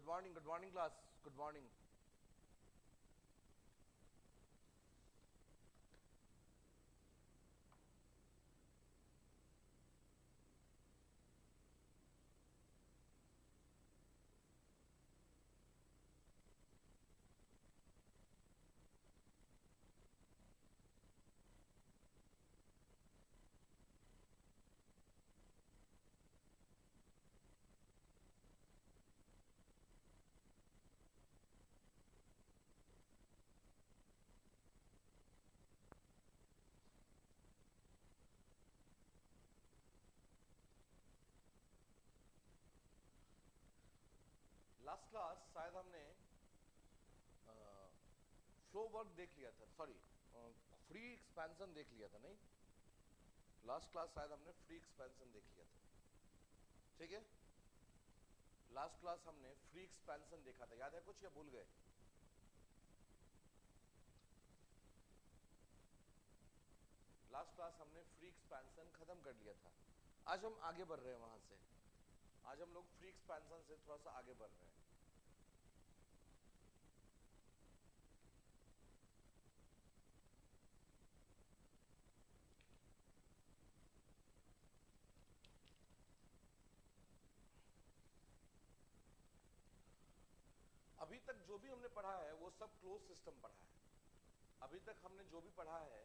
Good morning class. Good morning. Last class शायद हमने flow work देख लिया था, सॉरी फ्री एक्सपेंशन देख लिया था, नहीं? लास्ट क्लास शायद हमने फ्री एक्सपेंशन देख लिया था, ठीक है? लास्ट क्लास हमने फ्री एक्सपेंशन देखा था, याद है कुछ या भूल गए? लास्ट क्लास हमने फ्री एक्सपेंशन खत्म कर लिया था। आज हम आगे बढ़ रहे हैं वहां से। आज हम लोग फ्री एक्सपेंशन से थोड़ा सा आगे बढ़ रहे हैं। अभी तक जो भी हमने पढ़ा है वो सब क्लोज सिस्टम पढ़ा है। अभी तक हमने जो भी पढ़ा है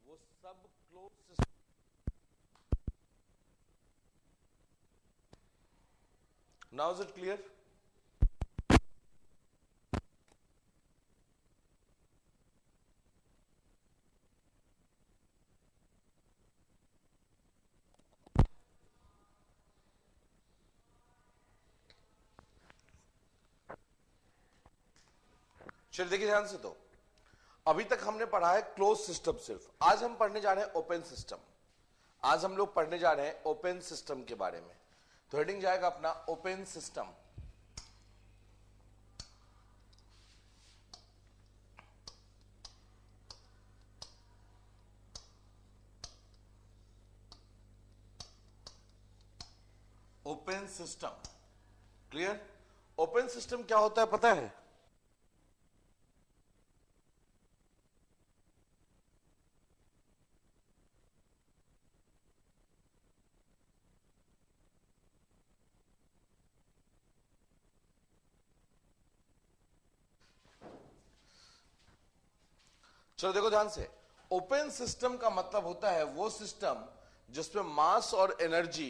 वो सब close system. Now is it clear? चलिए देखिए ध्यान से। तो अभी तक हमने पढ़ा है क्लोज सिस्टम सिर्फ। आज हम पढ़ने जा रहे हैं ओपन सिस्टम। आज हम लोग पढ़ने जा रहे हैं ओपन सिस्टम के बारे में। तो हेडिंग जाएगा अपना open system. Open system, clear? Open system क्या होता है पता है? चलो देखो ध्यान से। ओपन सिस्टम का मतलब होता है वो सिस्टम जिसमें मास और एनर्जी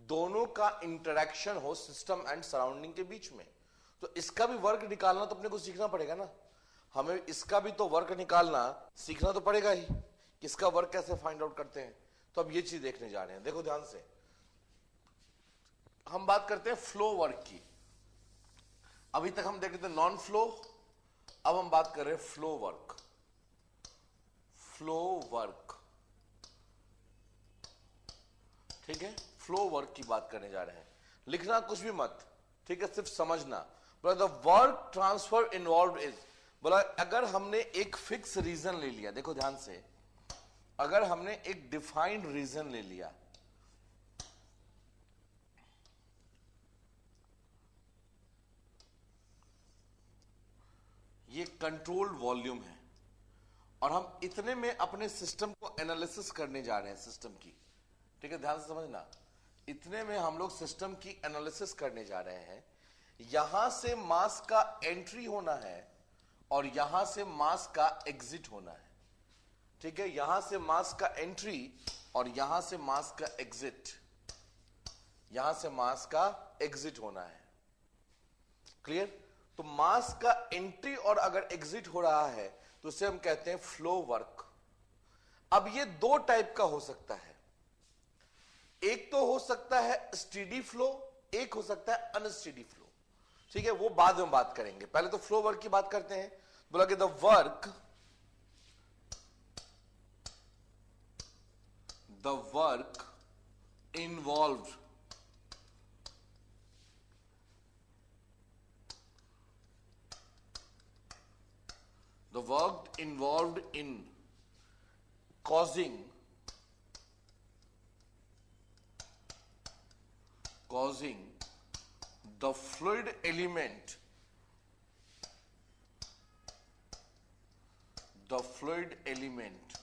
दोनों का इंटरेक्शन हो सिस्टम एंड सराउंडिंग के बीच में। तो इसका भी वर्क निकालना तो अपने को सीखना पड़ेगा ना। हमें इसका भी तो वर्क निकालना सीखना तो पड़ेगा ही कि इसका वर्क कैसे फाइंड आउट करते हैं। तो अब ये चीज देखने जा रहे हैं। देखो ध्यान से, हम बात करते हैं फ्लो वर्क की। अभी तक हम देख रहे थे नॉन फ्लो, अब हम बात कर रहे हैं फ्लो वर्क। फ्लो वर्क, ठीक है? फ्लो वर्क की बात करने जा रहे हैं। लिखना कुछ भी मत, ठीक है? सिर्फ समझना। बोला the work transfer involve is, बोला अगर हमने एक फिक्स रीजन ले लिया, देखो ध्यान से, अगर हमने एक डिफाइंड रीजन ले लिया, ये कंट्रोल्ड वॉल्यूम है और हम इतने में अपने सिस्टम को एनालिसिस करने जा रहे हैं सिस्टम की, ठीक है? ध्यान से समझना। इतने में हम लोग सिस्टम की एनालिसिस करने जा रहे हैं। यहां से मास का एंट्री होना है और यहां से मास का एग्जिट होना है, ठीक है? यहां से मास का एंट्री और यहां से मास का एग्जिट, यहां से मास का एग्जिट होना है, क्लियर? तो मास का एंट्री और अगर एग्जिट हो रहा है तो उसे हम कहते हैं फ्लो वर्क। अब ये दो टाइप का हो सकता है। एक तो हो सकता है स्टेडी फ्लो, एक हो सकता है अनस्टेडी फ्लो, ठीक है? वो बाद में बात करेंगे, पहले तो फ्लो वर्क की बात करते हैं। बोला कि the work involved, the work involved in causing the fluid element, the fluid element,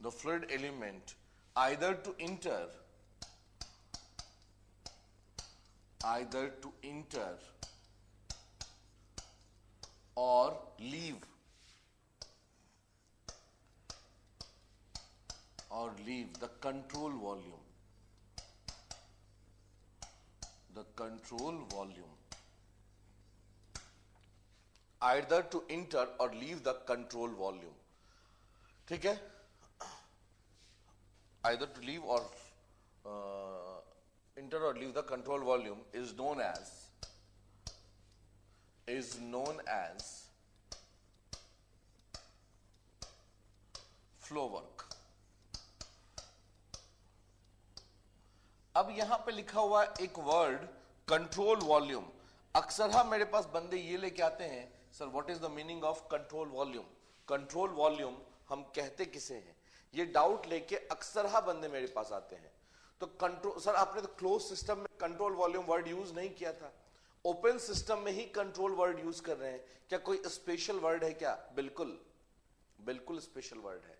the fluid element either to enter or leave the control volume, the control volume, either to enter or leave the control volume. ठीक है, either to leave or enter or leave the control volume is known as flow work. अब यहां पे लिखा हुआ एक word control volume. अक्सर हम मेरे पास बंदे ये लेके आते हैं, sir what is the meaning of control volume. Control volume हम कहते किसे हैं, ये डाउट लेके अक्सर हा बंदे मेरे पास आते हैं. तो कंट्रोल, सर आपने तो क्लोज सिस्टम में कंट्रोल वॉल्यूम वर्ड यूज नहीं किया था, ओपन सिस्टम में ही कंट्रोल वर्ड यूज कर रहे हैं. क्या कोई स्पेशल वर्ड है क्या? बिल्कुल बिल्कुल स्पेशल वर्ड है.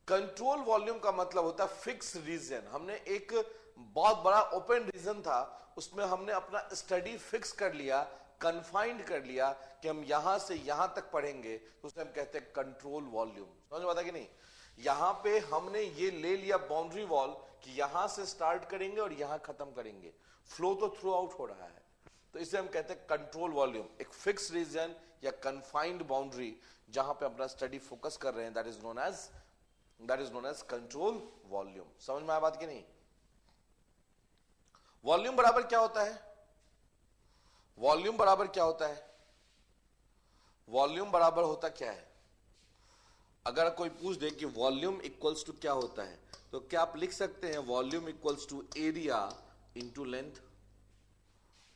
कंट्रोल वॉल्यूम का मतलब होता है फिक्स रीजन. हमने एक बहुत बड़ा ओपन रीजन था, उसमें हमने अपना स्टडी फिक्स कर लिया, कन्फाइंड कर लिया कि हम यहां से यहां तक पढ़ेंगे, तो उसे हम कहते हैं कंट्रोल वॉल्यूम. समझ में आता कि नहीं? यहां पे हमने ये ले लिया बाउंड्री वॉल कि यहां से स्टार्ट करेंगे और यहां खत्म करेंगे, फ्लो तो थ्रू आउट हो रहा है, तो इसे हम कहते हैं कंट्रोल वॉल्यूम. एक फिक्स रीजन या कन्फाइंड बाउंड्री जहां पे अपना स्टडी फोकस कर रहे हैं, that is known as control volume. समझ में आया बात कि नहीं? वॉल्यूम बराबर क्या होता है? वॉल्यूम बराबर क्या होता है? वॉल्यूम बराबर होता क्या है? अगर कोई पूछ दे कि वॉल्यूम इक्वल्स टू क्या होता है, तो क्या आप लिख सकते हैं volume equals to area into length?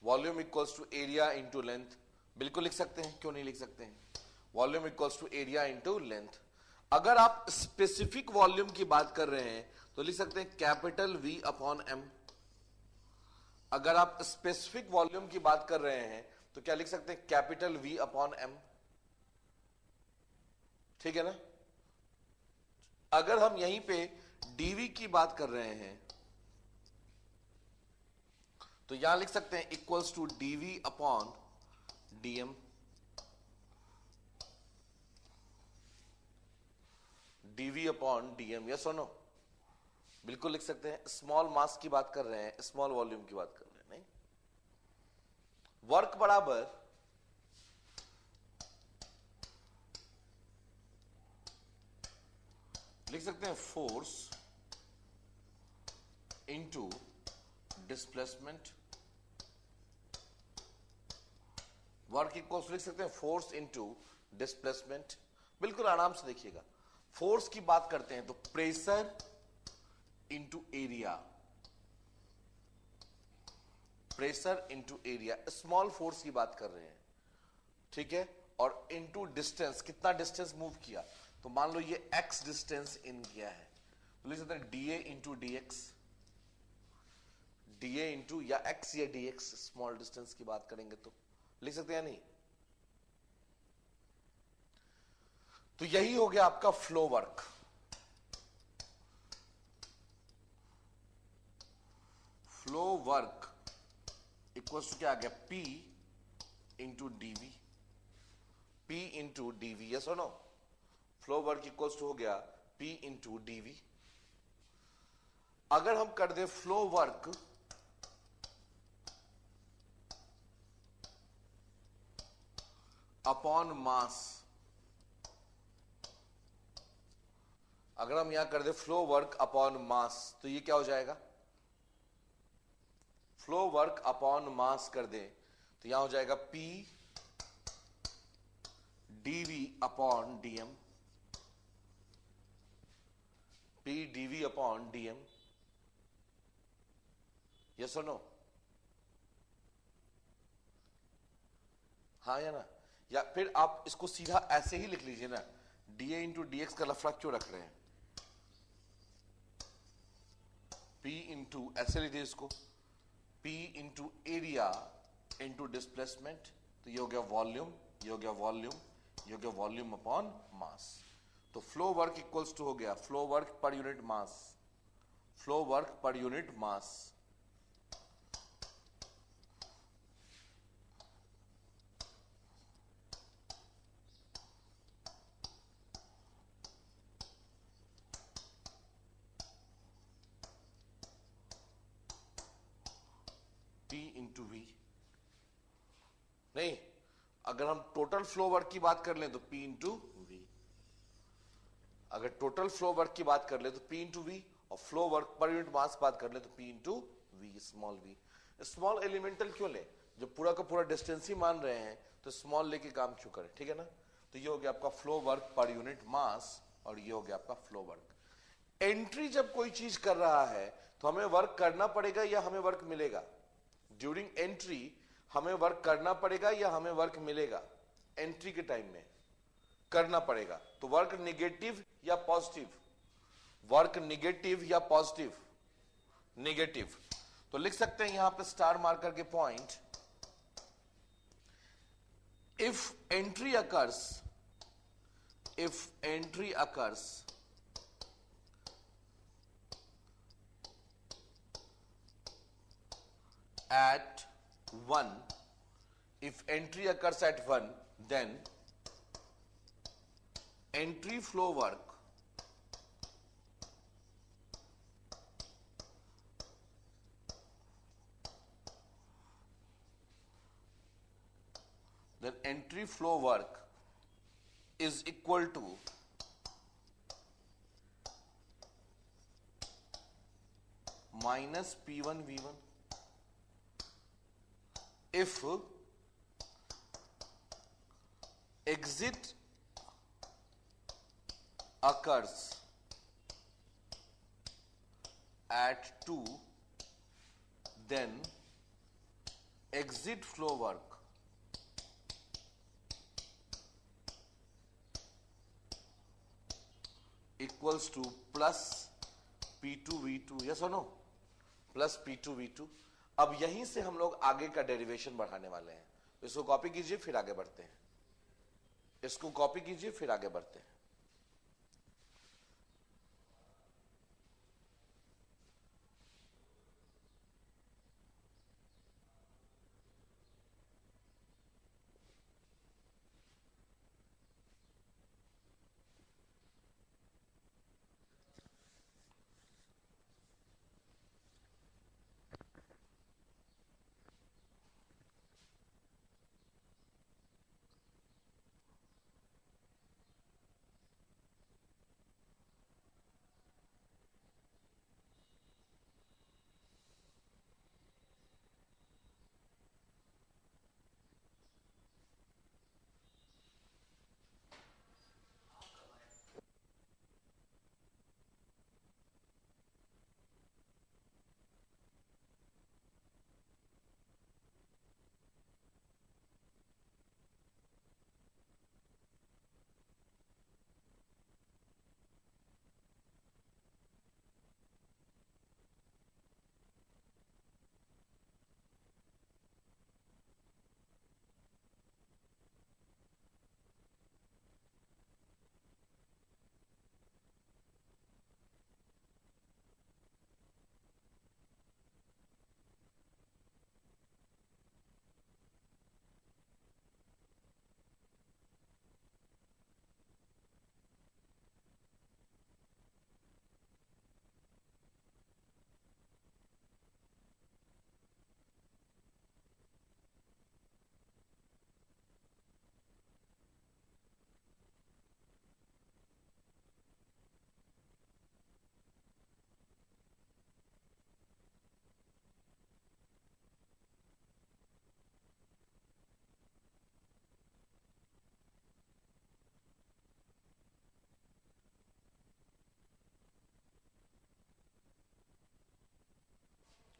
Volume equals to area into length बिल्कुल लिख सकते हैं, क्यों नहीं लिख सकते हैं? Volume equals to area into length. अगर आप स्पेसिफिक वॉल्यूम की बात कर रहे हैं तो लिख सकते हैं कैपिटल V अपॉन M. अगर आप स्पेसिफिक वॉल्यूम की बात कर रहे हैं तो क्या लिख सकते हैं? Capital V upon M. ठीक है ना? अगर हम यहीं पे dV की बात कर रहे हैं तो यहां लिख सकते हैं equals to dV upon dm. dV upon dm, yes और नो? बिल्कुल लिख सकते हैं. स्मॉल मास की बात कर रहे हैं, स्मॉल वॉल्यूम की बात कर रहे हैं, नहीं? वर्क बराबर लिख सकते हैं force into displacement. Work equals लिख सकते हैं फोर्स इंटू डिस्प्लेसमेंट. बिल्कुल आराम से देखिएगा. फोर्स की बात करते हैं तो pressure into area, pressure into area. Small force की बात कर रहे हैं, ठीक है? और इंटू डिस्टेंस, कितना डिस्टेंस मूव किया. तो मान लो ये x डिस्टेंस इन किया है, तो लिख सकते हैं dA into dx, dA into या x या dx. स्मॉल डिस्टेंस की बात करेंगे तो लिख सकते हैं, नहीं? तो यही हो गया आपका flow work. Flow work equals to क्या आ गया? P into dV, P into dV, yes और no? Flow work equals to हो गया P इंटू dV. अगर हम कर दे फ्लो वर्क अपॉन मास, अगर हम यहां कर दे फ्लो वर्क अपॉन मास, तो ये क्या हो जाएगा? फ्लो वर्क अपॉन मास कर दे तो यहां हो जाएगा P dV upon dm, P dV upon dm, yes और नो? हाँ या ना? या फिर आप इसको सीधा ऐसे ही लिख लीजिए ना, dA इंटू dx का लफड़ा क्यों रख रहे हैं? P इंटू, ऐसे लिखिए इसको, P into area into displacement, तो ये हो गया वॉल्यूम, ये हो गया वॉल्यूम, ये हो गया वॉल्यूम अपॉन मास। तो फ्लो वर्क इक्वल्स टू हो गया flow work per unit mass, flow work per unit mass. P into V, नहीं, अगर हम टोटल फ्लो वर्क की बात कर लें तो P इंटू वी, अगर टोटल फ्लो वर्क की बात कर ले तो P इंटू वी, और flow work per unit mass बात कर ले तो P into V, small V. Small elemental क्यों ले, जब पूरा का पूरा डिस्टेंस ही मान रहे हैं तो स्मॉल लेके काम क्यों करें, ठीक है ना। तो ये हो गया आपका फ्लो वर्क पर यूनिट मास, और ये हो गया आपका फ्लो वर्क। एंट्री जब कोई चीज कर रहा है तो हमें वर्क करना पड़ेगा या हमें वर्क मिलेगा, ड्यूरिंग एंट्री हमें वर्क करना पड़ेगा या हमें वर्क मिलेगा, एंट्री के टाइम में करना पड़ेगा। तो वर्क निगेटिव या पॉजिटिव, वर्क निगेटिव या पॉजिटिव, निगेटिव। तो लिख सकते हैं यहां पे स्टार मार्क करके point, if entry occurs, if entry occurs at 1, if entry occurs at 1, then entry flow work is equal to minus P1 V1 if exit occurs at 2, then exit flow work equals to plus P2 V2, yes or no, plus P2 V2। अब यहीं से हम लोग आगे का derivation बढ़ाने वाले हैं, इसको कॉपी कीजिए फिर आगे बढ़ते हैं, इसको कॉपी कीजिए फिर आगे बढ़ते हैं।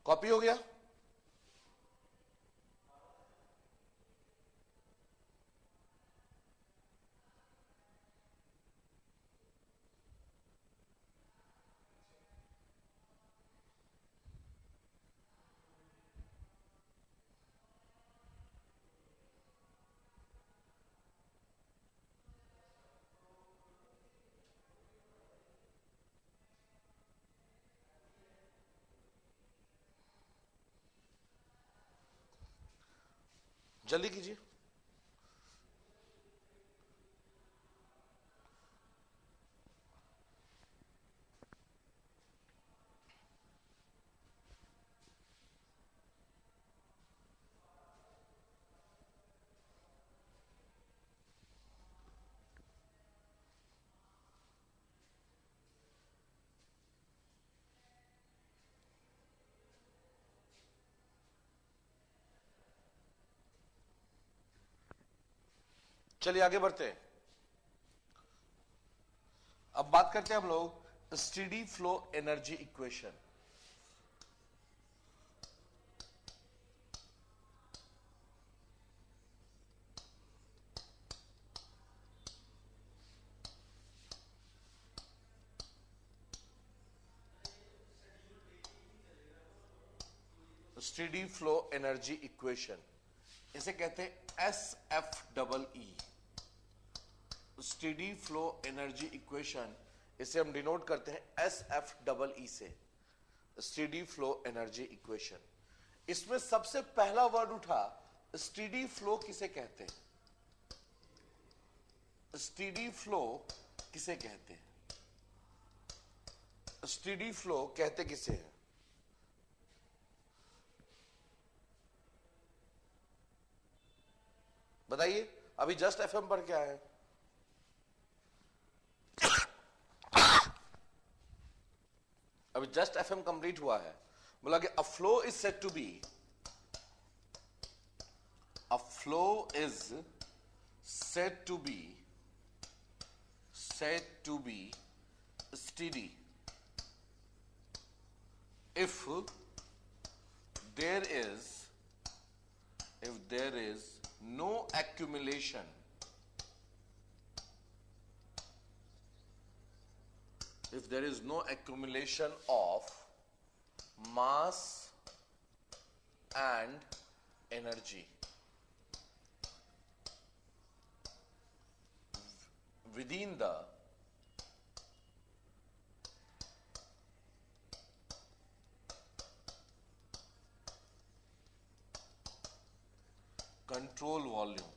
कॉपी हो गया, जल्दी कीजिए। चलिए आगे बढ़ते हैं। अब बात करते हैं हम लोग steady flow energy equation. Steady flow energy equation, इसे कहते हैं S F double E, steady flow energy equation. इसे हम डिनोट करते हैं एस एफ डबल ई से, स्टेडी फ्लो एनर्जी इक्वेशन। इसमें सबसे पहला वर्ड उठा स्टेडी फ्लो किसे कहते हैं? स्टेडी फ्लो किसे कहते हैं? स्टेडी फ्लो कहते किसे हैं? बताइए। अभी जस्ट एफएम पर क्या है? अभी जस्ट एफएम कंप्लीट हुआ है। बोला कि a flow is said to be, a flow is said to be steady if there is no accumulation of mass and energy within the control volume.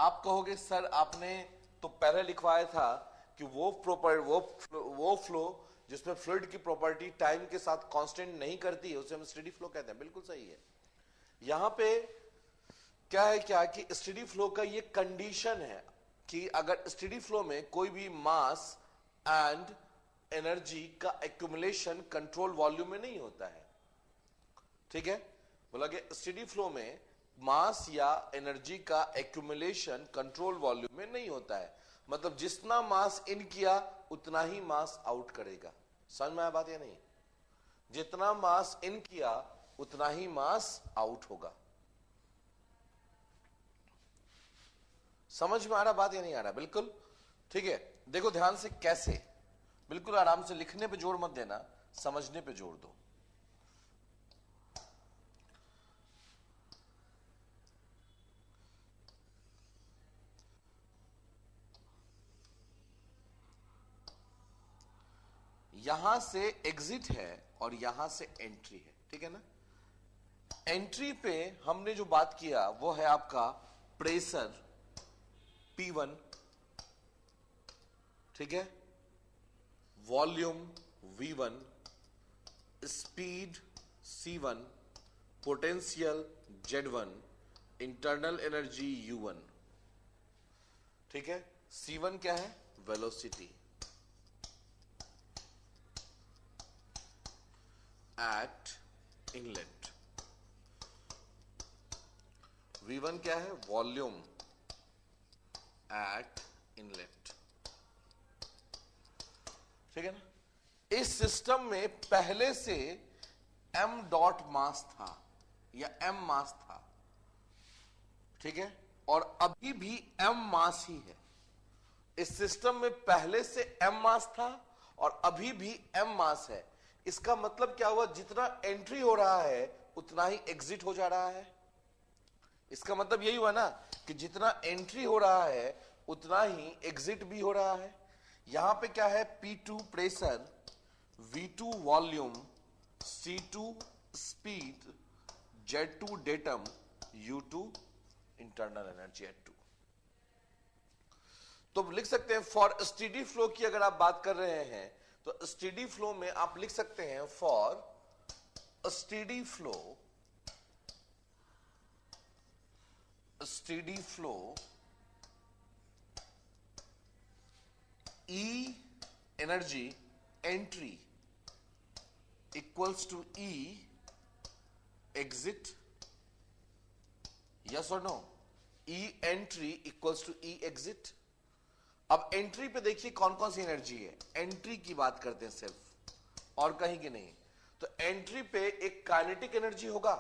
आप कहोगे सर आपने तो पहले लिखवाया था कि वो फ्लो जिसमें फ्लूइड की प्रॉपर्टी टाइम के साथ कांस्टेंट नहीं करती है उसे हम स्टेडी फ्लो कहते हैं। बिल्कुल सही है। यहां पे क्या है कि स्टेडी फ्लो का ये कंडीशन है कि अगर स्टेडी फ्लो में कोई भी मास एंड एनर्जी का एक्यूमुलेशन कंट्रोल वॉल्यूम में नहीं होता है। ठीक है, बोला कि स्टेडी फ्लो में मास या एनर्जी का एक्यूमुलेशन कंट्रोल वॉल्यूम में नहीं होता है। मतलब जितना मास इन किया उतना ही मास आउट करेगा। समझ में आया बात या नहीं? जितना मास इन किया उतना ही मास आउट होगा। समझ में आ रहा बात या नहीं आ रहा? बिल्कुल ठीक है। देखो ध्यान से कैसे, बिल्कुल आराम से, लिखने पे जोर मत देना, समझने पे जोर दो। यहां से एग्जिट है और यहां से एंट्री है। ठीक है ना? एंट्री पे हमने जो बात किया वो है आपका प्रेशर P1, ठीक है, volume V1, speed C1, potential Z1, internal energy U1। ठीक है, C1 क्या है? Velocity at inlet. V1 क्या है? Volume at inlet. ठीक है ना? इस सिस्टम में पहले से m डॉट मास था या m मास था। ठीक है, और अभी भी m मास ही है। इस सिस्टम में पहले से m मास था और अभी भी m मास है। इसका मतलब क्या हुआ? जितना एंट्री हो रहा है उतना ही एग्जिट हो जा रहा है। इसका मतलब यही हुआ ना कि जितना एंट्री हो रहा है उतना ही एग्जिट भी हो रहा है। यहां पे क्या है? P2 pressure, V2 volume, C2 speed, Z2 datum, U2 internal energy at 2। तो लिख सकते हैं फॉर स्टेडी फ्लो की अगर आप बात कर रहे हैं तो स्टेडी फ्लो में आप लिख सकते हैं for steady flow, steady flow E energy entry equals to E exit, yes और no? E entry equals to E exit. अब एंट्री पे देखिए कौन कौन सी एनर्जी है, एंट्री की बात करते हैं सिर्फ और कहीं की नहीं। तो एंट्री पे एक काइनेटिक एनर्जी होगा,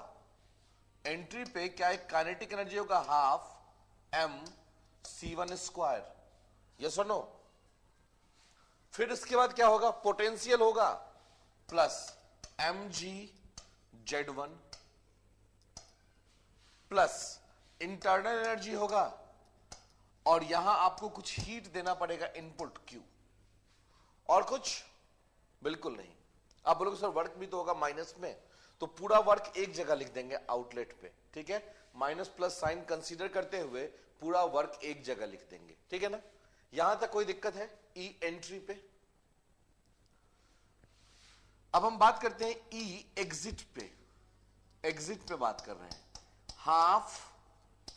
एंट्री पे क्या एक काइनेटिक एनर्जी होगा, हाफ mc1 स्क्वायर, यस और नो? फिर इसके बाद क्या होगा, पोटेंशियल होगा plus mgz1 plus internal energy होगा और यहां आपको कुछ हीट देना पड़ेगा इनपुट Q, और कुछ बिल्कुल नहीं। आप बोलोगे सर वर्क भी तो होगा माइनस में, तो पूरा वर्क एक जगह लिख देंगे आउटलेट पे, ठीक है? माइनस प्लस साइन कंसीडर करते हुए पूरा वर्क एक जगह लिख देंगे, ठीक है ना? यहां तक कोई दिक्कत है ई एंट्री पे? अब हम बात करते हैं ई एग्जिट पे, एग्जिट पे बात कर रहे हैं, हाफ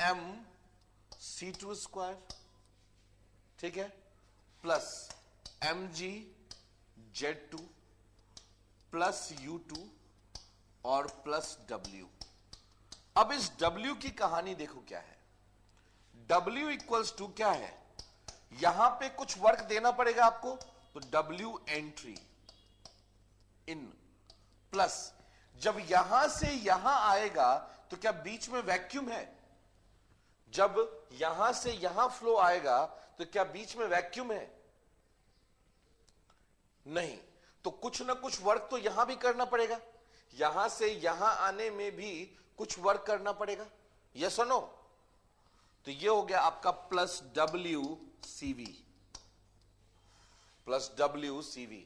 mc2 स्क्वायर, ठीक है, प्लस mgz2 प्लस u2 और प्लस w। अब इस w की कहानी देखो क्या है, w इक्वल्स टू क्या है, यहां पे कुछ वर्क देना पड़ेगा आपको, तो w एंट्री इन प्लस जब यहां से यहां आएगा तो क्या बीच में वैक्यूम है? जब यहां से यहां फ्लो आएगा तो क्या बीच में वैक्यूम है? नहीं। तो कुछ ना कुछ वर्क तो यहां भी करना पड़ेगा, यहां से यहां आने में भी कुछ वर्क करना पड़ेगा, यस और नो? तो ये हो गया आपका प्लस WCV, प्लस WCV,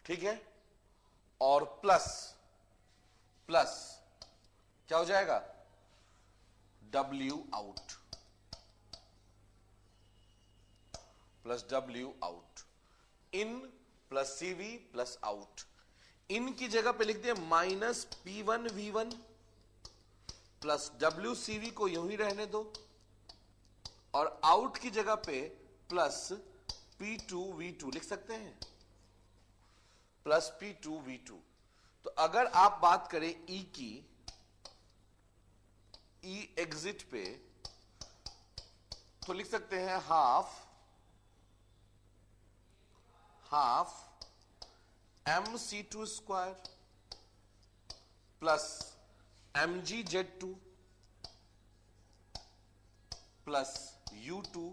ठीक है? और प्लस प्लस क्या हो जाएगा, W out, plus W out, in plus CV plus out. In की जगह पे लिख दिया माइनस P1V1 प्लस WCV को यूं ही रहने दो, और आउट की जगह पे प्लस P2V2 लिख सकते हैं, प्लस P2V2। तो अगर आप बात करें E की, E एग्जिट पे, तो लिख सकते हैं half mc2 square plus mgz2 plus u2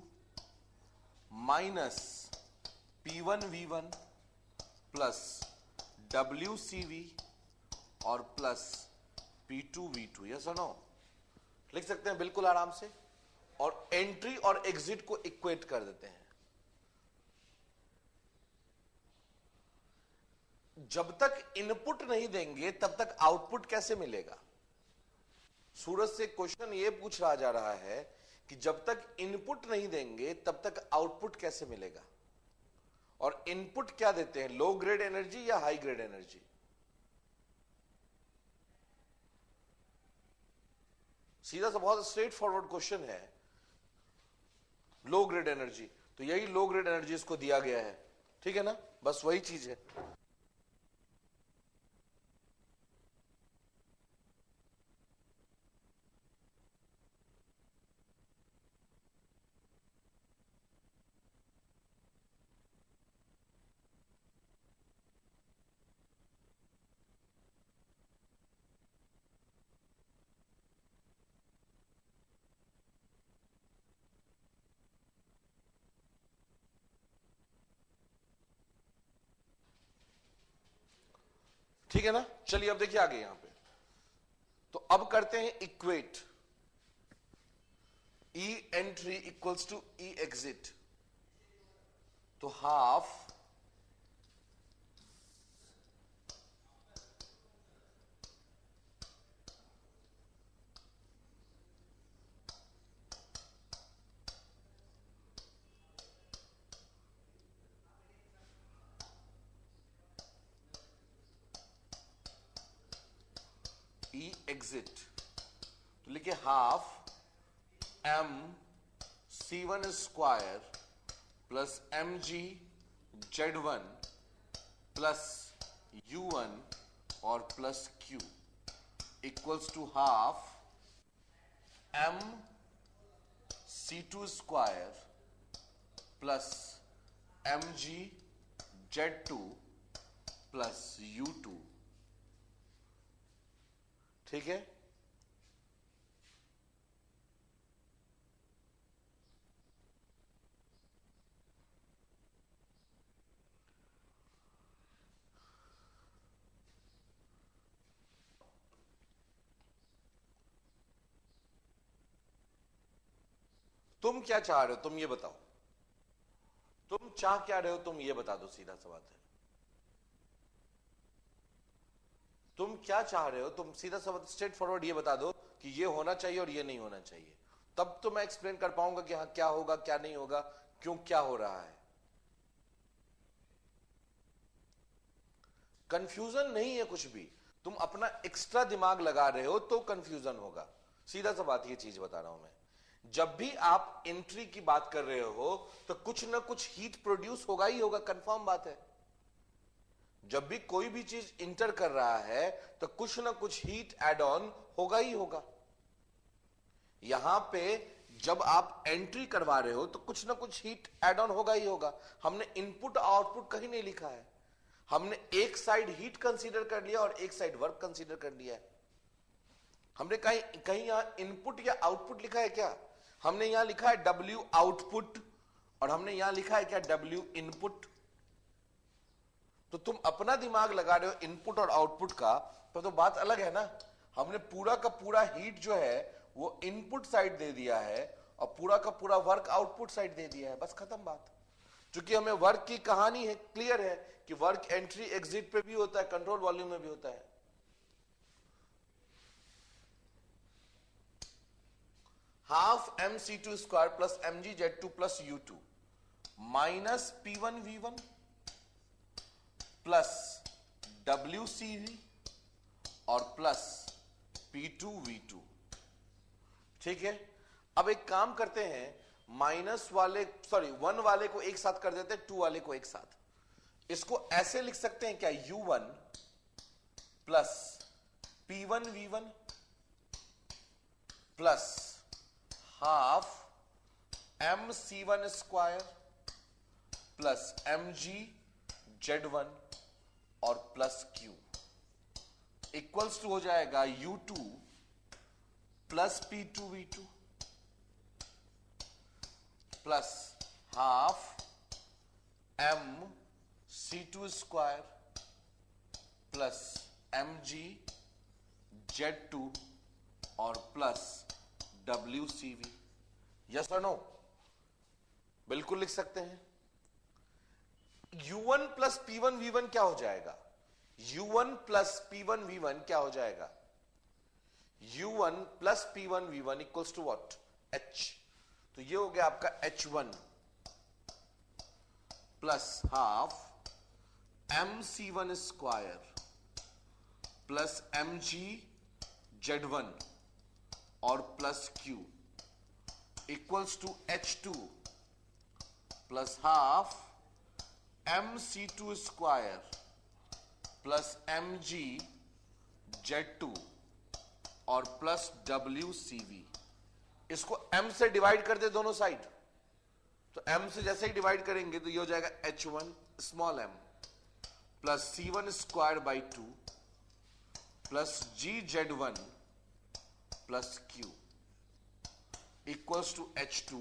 minus P1V1 plus WCV और प्लस P2V2, यस और नो? लिख सकते हैं बिल्कुल आराम से, और एंट्री और एग्जिट को इक्वेट कर देते हैं। जब तक इनपुट नहीं देंगे तब तक आउटपुट कैसे मिलेगा? सूरज से क्वेश्चन ये पूछ रहा जा रहा है कि जब तक इनपुट नहीं देंगे तब तक आउटपुट कैसे मिलेगा? और इनपुट क्या देते हैं, लो ग्रेड एनर्जी या हाई ग्रेड एनर्जी? सीधा सा बहुत स्ट्रेट फॉरवर्ड क्वेश्चन है, लो ग्रेड एनर्जी, तो यही लो ग्रेड एनर्जी इसको दिया गया है, ठीक है ना? बस वही चीज है। ठीक है ना? चलिए अब देखिए आगे यहां पे, तो अब करते हैं equate, E entry equals to E exit, तो हाफ एग्जिट, तो लिखे half M C1 square plus mg Z1 plus U1 और plus Q equals to half m C2 square plus mg Z2 plus U2। ठीक है, तुम क्या चाह रहे हो, तुम ये बताओ, तुम चाह क्या रहे हो, तुम ये बता दो, सीधा सा बात है। तुम क्या चाह रहे हो, तुम सीधा सा स्ट्रेट फॉरवर्ड ये बता दो कि ये होना चाहिए और ये नहीं होना चाहिए, तब तो मैं एक्सप्लेन कर पाऊंगा कि हाँ क्या होगा क्या नहीं होगा, क्यों क्या हो रहा है। कंफ्यूजन नहीं है कुछ भी, तुम अपना एक्स्ट्रा दिमाग लगा रहे हो तो कंफ्यूजन होगा। सीधा सा बात, ये चीज बता रहा हूं मैं। जब भी आप एंट्री की बात कर रहे हो तो कुछ ना कुछ हीट प्रोड्यूस होगा ही होगा, कंफर्म बात है। जब भी कोई भी चीज इंटर कर रहा है तो कुछ ना कुछ हीट एड ऑन होगा ही होगा। यहां पे जब आप एंट्री करवा रहे हो तो कुछ ना कुछ हीट एड ऑन होगा ही होगा। हमने इनपुट आउटपुट कहीं नहीं लिखा है, हमने एक साइड हीट कंसीडर कर लिया और एक साइड वर्क कंसीडर कर लिया है। हमने कहीं कहीं यहां इनपुट या आउटपुट लिखा है क्या? हमने यहां लिखा है W आउटपुट और हमने यहां लिखा है क्या W इनपुट। तो तुम अपना दिमाग लगा रहे हो इनपुट और आउटपुट का, तो बात अलग है ना। हमने पूरा का पूरा हीट जो है वो इनपुट साइड दे दिया है और पूरा का पूरा वर्क आउटपुट साइड दे दिया है, बस खत्म बात। क्योंकि हमें वर्क की कहानी है, क्लियर है कि वर्क एंट्री एग्जिट पे भी होता है, कंट्रोल वॉल्यूम में भी होता है। Half mc2 square plus mg Z2 plus U2 minus P1 V1 plus WCV और प्लस P2 V2। ठीक है, अब एक काम करते हैं, माइनस वाले वन वाले को एक साथ कर देते हैं, टू वाले को एक साथ। इसको ऐसे लिख सकते हैं क्या, U1 plus P1 V1 plus half mc1 square plus mg Z1 और प्लस Q इक्वल्स टू हो जाएगा U2 plus P2 V2 plus half mc2 square plus mg Z2 और प्लस WCV। यस और नो? बिल्कुल लिख सकते हैं। U1 प्लस P1 V1 क्या हो जाएगा? U1 प्लस P1 V1 क्या हो जाएगा? U1 plus P1 V1 equals to what? H। तो ये हो गया आपका H1 plus half mc1 square plus mg Z1 और plus Q equals to H2 plus half mc2 square plus mg Z2 और प्लस WCV। इसको m से divide कर दे दोनों साइड, तो m से जैसे ही डिवाइड करेंगे तो ये हो जाएगा H1 small m plus C1 square by 2 plus G Z1 plus Q equals to H2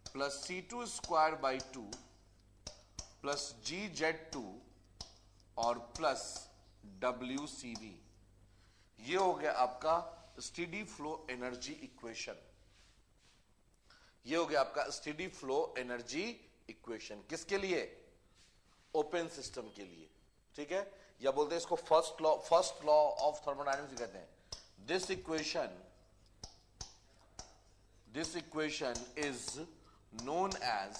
plus C2 square by 2 plus G Z2 और प्लस WCV। ये हो गया आपका स्टेडी फ्लो एनर्जी इक्वेशन। ये हो गया आपका स्टेडी फ्लो एनर्जी इक्वेशन। किसके लिए? ओपन सिस्टम के लिए। ठीक है, या बोलते हैं इसको फर्स्ट लॉ ऑफ थर्मोडायनेमिक्स कहते हैं। This equation is known as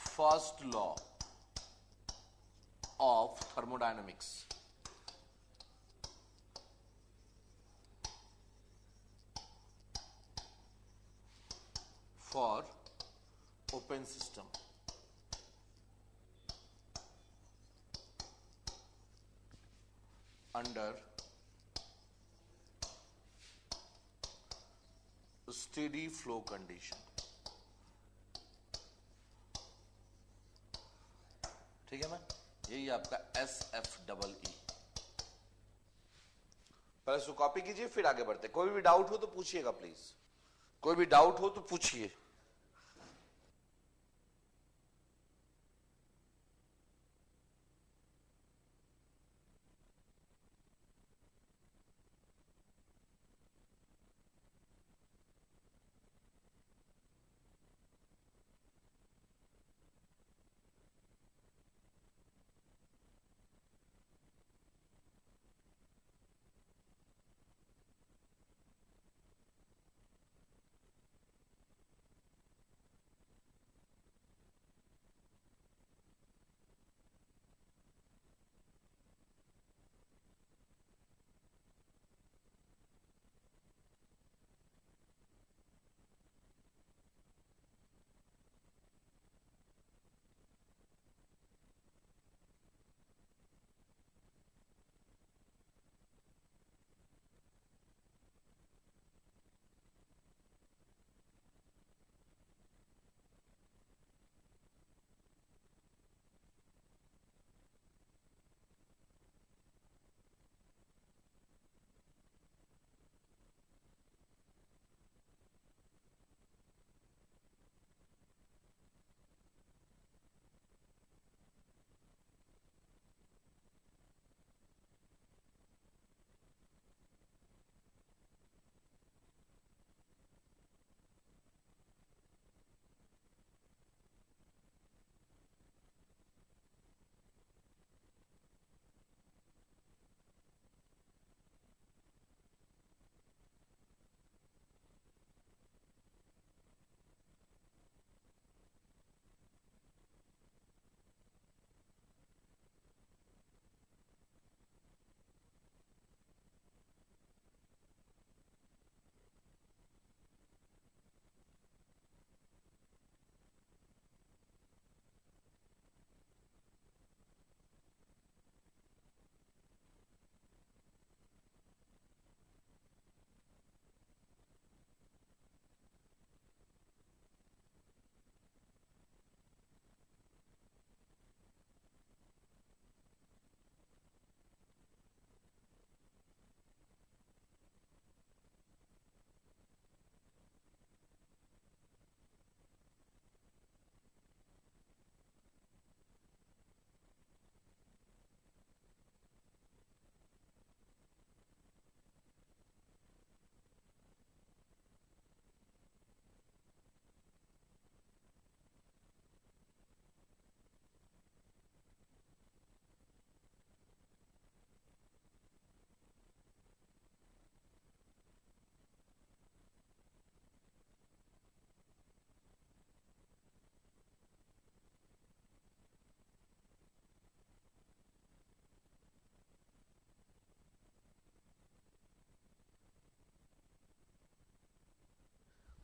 first law of thermodynamics। for open system. Under steady flow condition. ठीक है ना, यही आपका SFEE। पहले इसको कॉपी कीजिए फिर आगे बढ़ते। कोई भी डाउट हो तो पूछिएगा प्लीज, कोई भी डाउट हो तो पूछिए।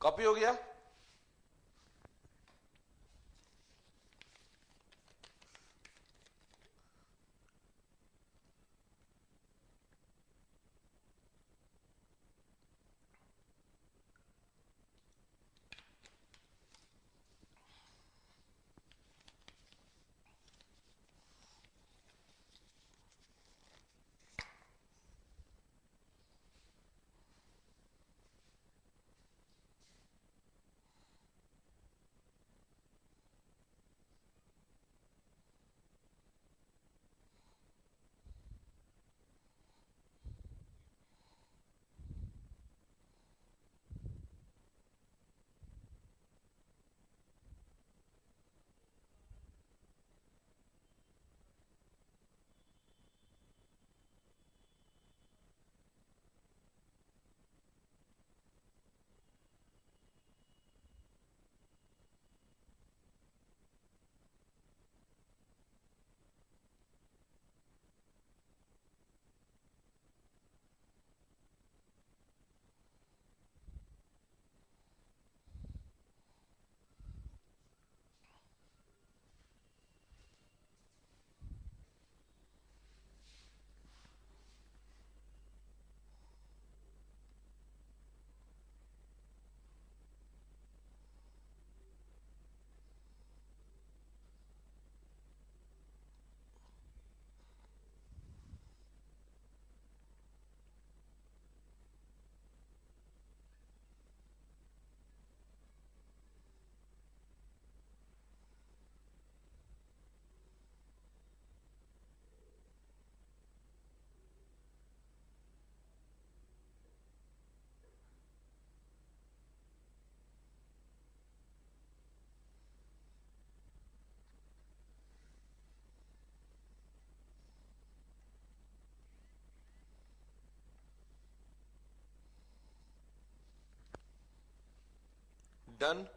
कॉपी हो गया? डन।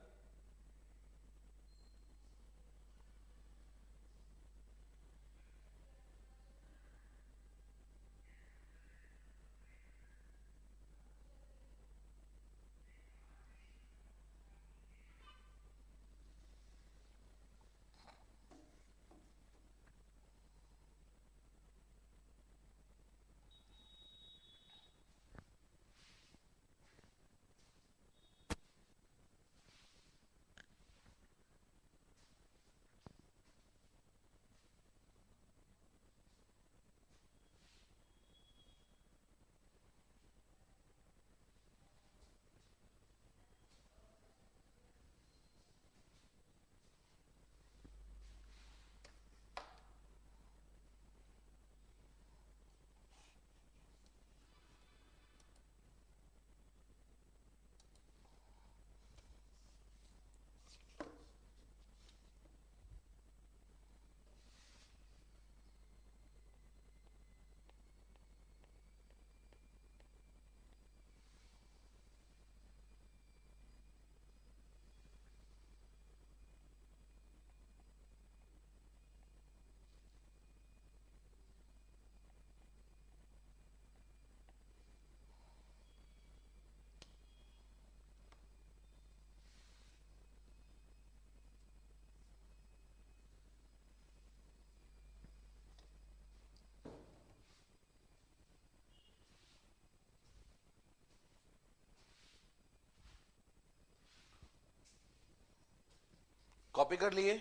कॉपी कर लिए?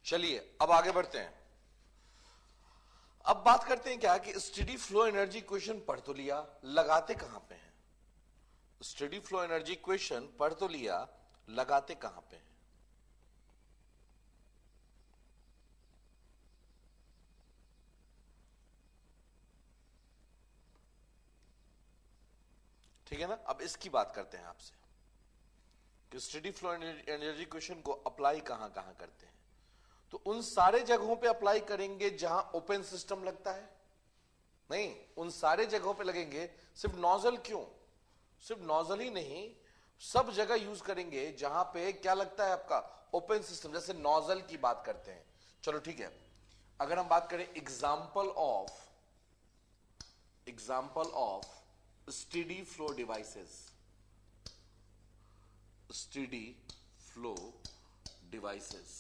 चलिए अब आगे बढ़ते हैं। अब बात करते हैं क्या कि स्टेडी फ्लो एनर्जी इक्वेशन पढ़ तो लिया, लगाते कहां पे हैं? स्टेडी फ्लो एनर्जी इक्वेशन पढ़ तो लिया, लगाते कहां पे हैं? ठीक है ना। अब इसकी बात करते हैं आपसे कि स्टेडी फ्लो एनर्जी इक्वेशन को अप्लाई कहां कहां करते हैं। तो उन सारे जगहों पे अप्लाई करेंगे जहां ओपन सिस्टम लगता है? नहीं, उन सारे जगहों पे लगेंगे। सिर्फ नोजल क्यों? सिर्फ नोजल ही नहीं, सब जगह यूज करेंगे जहां पे क्या लगता है आपका ओपन सिस्टम। जैसे नोजल की बात करते हैं, चलो ठीक है। अगर हम बात करें example of steady flow devices, steady flow devices,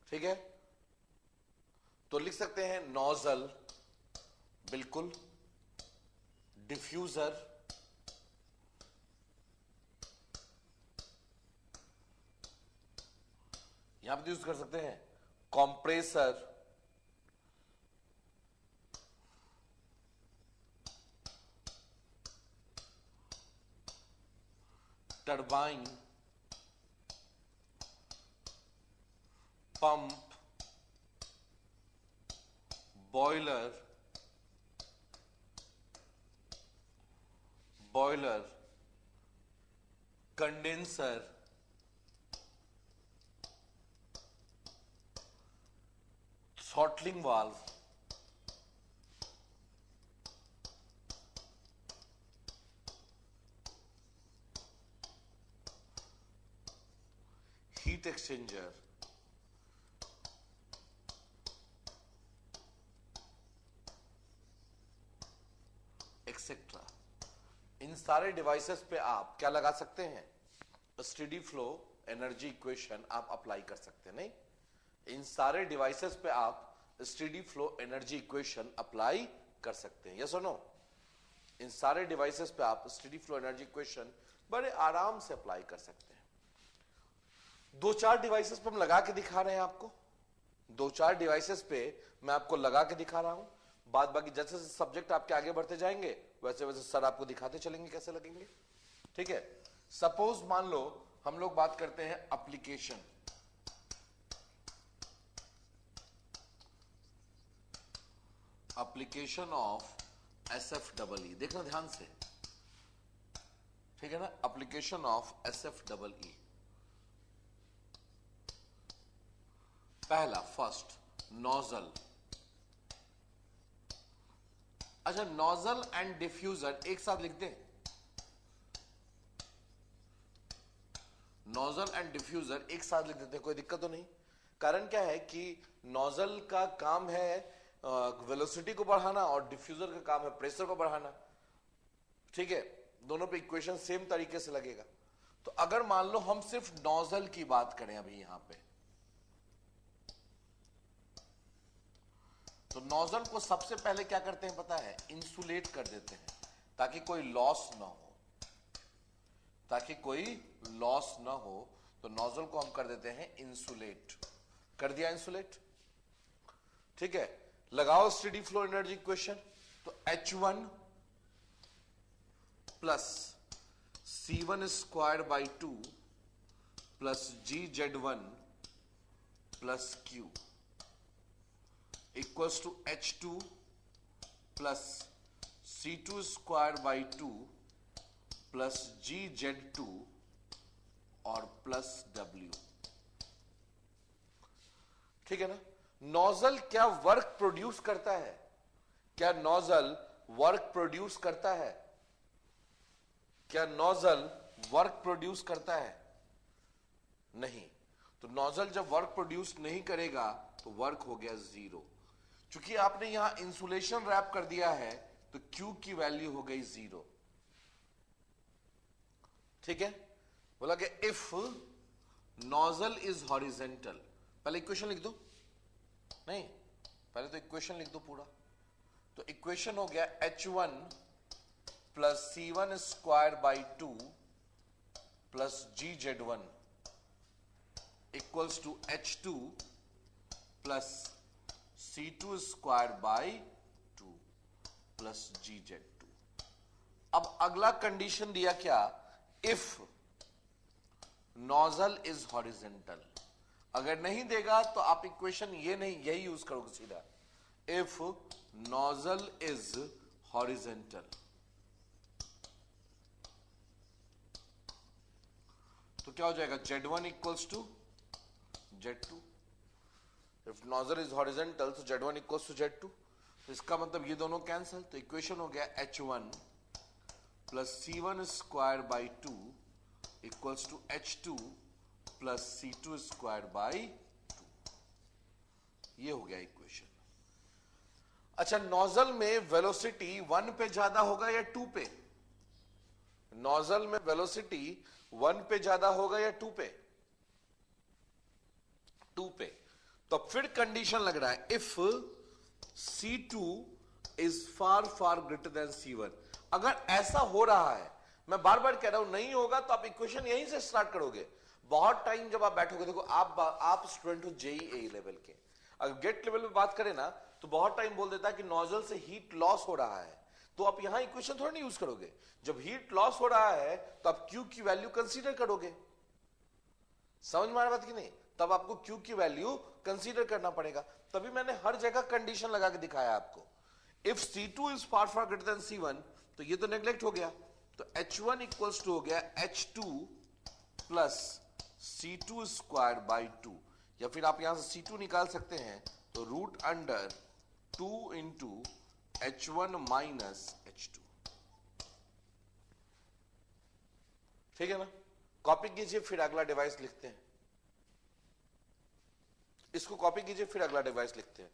ठीक है, तो लिख सकते हैं नोजल, बिल्कुल, डिफ्यूजर, यहां पे यूज कर सकते हैं compressor, turbine, pump, boiler, condenser, throttling valve, heat exchanger, etcetera. इन सारे डिवाइसेस पे आप क्या लगा सकते हैं? स्टेडी फ्लो एनर्जी इक्वेशन आप अप्लाई कर सकते हैं। नहीं, इन सारे डिवाइसेस पे आप steady flow energy equation apply कर सकते हैं, यस और नो? इन सारे डिवाइसेस पे आप स्टेडी फ्लो एनर्जी इक्वेशन बड़े आराम से अप्लाई कर सकते हैं। दो चार डिवाइसेस पे हम लगा के दिखा रहे हैं आपको, दो चार डिवाइसेस पे मैं आपको लगा के दिखा रहा हूं। बाद बाकी जैसे जैसे सब्जेक्ट आपके आगे बढ़ते जाएंगे वैसे वैसे सर आपको दिखाते चलेंगे कैसे लगेंगे, ठीक है। सपोज मान लो हम लोग बात करते हैं एप्लीकेशन, एप्लीकेशन ऑफ SFEE, देखना ध्यान से, ठीक है ना। एप्लीकेशन ऑफ SFEE, पहला फर्स्ट नोजल। अच्छा, नोजल एंड डिफ्यूजर एक साथ लिख दें। नोजल एंड डिफ्यूजर एक साथ लिख देते हैं, कोई दिक्कत तो नहीं। कारण क्या है कि नोजल का काम है वेलोसिटी को बढ़ाना और डिफ्यूजर का काम है प्रेशर को बढ़ाना। ठीक है, दोनों पे इक्वेशन सेम तरीके से लगेगा। तो अगर मान लो हम सिर्फ नोजल की बात करें अभी यहां पे, तो नोजल को सबसे पहले क्या करते हैं पता है? इंसुलेट कर देते हैं ताकि कोई लॉस ना हो, ताकि कोई लॉस ना हो। तो नोजल को हम कर देते हैं इंसुलेट। कर दिया इंसुलेट। ठीक है, लगाओ स्टेडी फ्लो एनर्जी इक्वेशन। तो H1 plus C1 square by 2 plus GZ1 plus Q equals to H2 plus C2 square by 2 plus GZ2 और प्लस W। ठीक है ना? नोजल क्या वर्क प्रोड्यूस करता है? क्या नोजल वर्क प्रोड्यूस करता है? क्या नोजल वर्क प्रोड्यूस करता है? नहीं। तो नोजल जब वर्क प्रोड्यूस नहीं करेगा तो वर्क हो गया जीरो। चूंकि आपने यहां इंसुलेशन रैप कर दिया है तो Q की वैल्यू हो गई जीरो। ठीक है, बोला कि इफ नोजल इज हॉरिजेंटल, पहले इक्वेशन लिख दो। नहीं, पहले तो इक्वेशन लिख दो पूरा। तो इक्वेशन हो गया H1 plus C1 square by 2 plus GZ1 equals to H2 plus C2 square by 2 plus GZ2। अब अगला कंडीशन दिया क्या? If nozzle is horizontal. अगर नहीं देगा तो आप इक्वेशन ये नहीं, यही यूज करोगे सीधा। इफ नोजल इज हॉरिजेंटल, तो क्या हो जाएगा? Z1 equals to Z2। If nozzle is horizontal तो Z1 इक्वल्स टू Z2। तो इसका मतलब ये दोनों कैंसिल। तो इक्वेशन हो गया H1 plus C1 square by 2 equals to H2 plus C2 square by 2। ये हो गया इक्वेशन। अच्छा, नोजल में वेलोसिटी 1 पे ज्यादा होगा या 2 पे? नोजल में वेलोसिटी 1 पे ज्यादा होगा या 2 पे? 2 पे। तो फिर कंडीशन लग रहा है if C2 is far far greater than C1। अगर ऐसा हो रहा है, मैं बार बार कह रहा हूं, नहीं होगा तो आप इक्वेशन यहीं से स्टार्ट करोगे। बहुत टाइम जब आप बैठोगे, देखो आप स्टूडेंट हो JEE लेवल के, अगर गेट लेवल में बात करें ना तो बहुत टाइम बोल देता है कि नोजल से हीट लॉस हो रहा है। तो आप यहां इक्वेशन थोड़ा नहीं यूज करोगे। जब हीट लॉस हो रहा है तो आप Q की वैल्यू कंसीडर करोगे। समझ में आ रहा बात कि नहीं? तब आपको Q की वैल्यू कंसीडर करना पड़ेगा। तभी मैंने हर जगह कंडीशन लगा के दिखाया आपको। If C2 is far far greater than C1, तो ये तो नेग्लेक्ट हो गया। तो H1 इक्वल्स टू हो गया H2 plus C2 square by 2, या फिर आप यहां से C2 निकाल सकते हैं तो root under 2 into H1 minus H2। ठीक है ना? कॉपी कीजिए, फिर अगला डिवाइस लिखते हैं। इसको कॉपी कीजिए, फिर अगला डिवाइस लिखते हैं।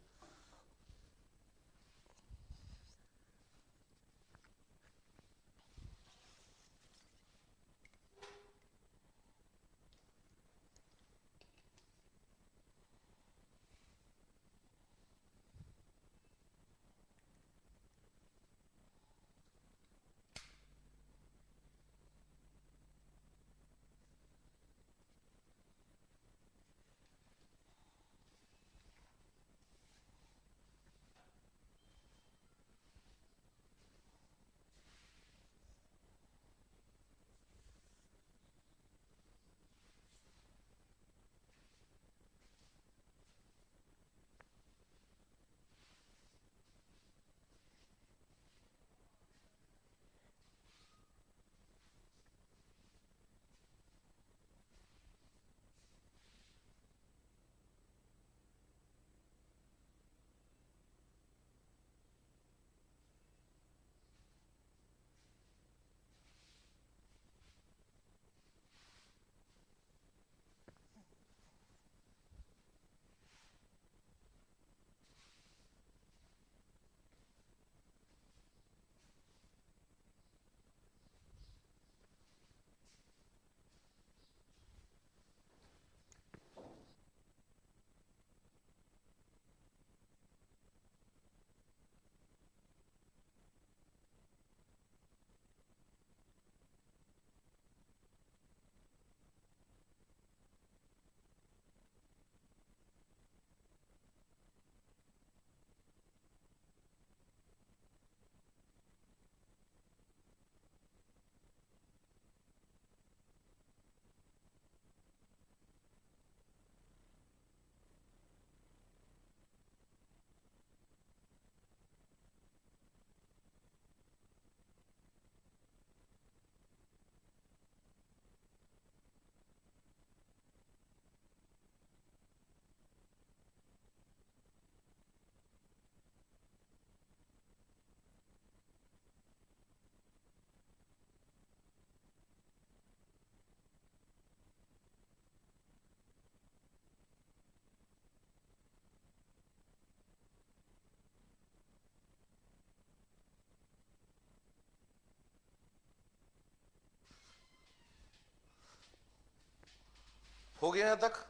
हो गया यहां तक?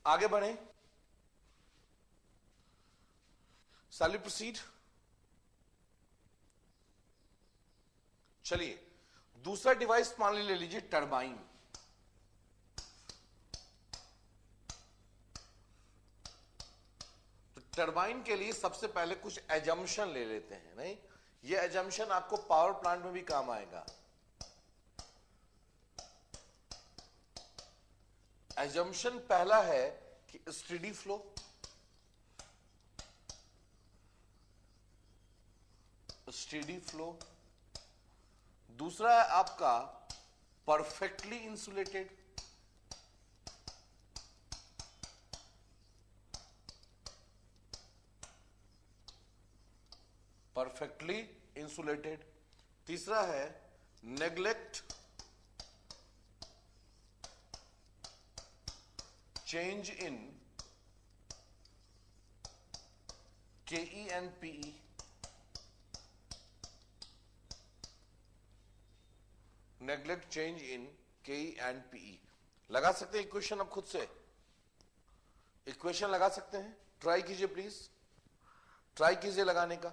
आगे बढ़े, shall we proceed? चलिए, दूसरा डिवाइस मान ले लीजिए टरबाइन। तो टरबाइन के लिए सबसे पहले कुछ एजम्पशन ले लेते हैं, नहीं? ये एजम्पशन आपको पावर प्लांट में भी काम आएगा। एजम्पशन पहला है कि स्टेडी फ्लो, स्टेडी फ्लो। दूसरा है आपका परफेक्टली इंसुलेटेड, परफेक्टली इंसुलेटेड। तीसरा है neglect change in KE and PE. Neglect change in KE and PE. लगा सकते हैं इक्वेशन? आप खुद से इक्वेशन लगा सकते हैं। ट्राई कीजिए प्लीज, ट्राई कीजिए लगाने का।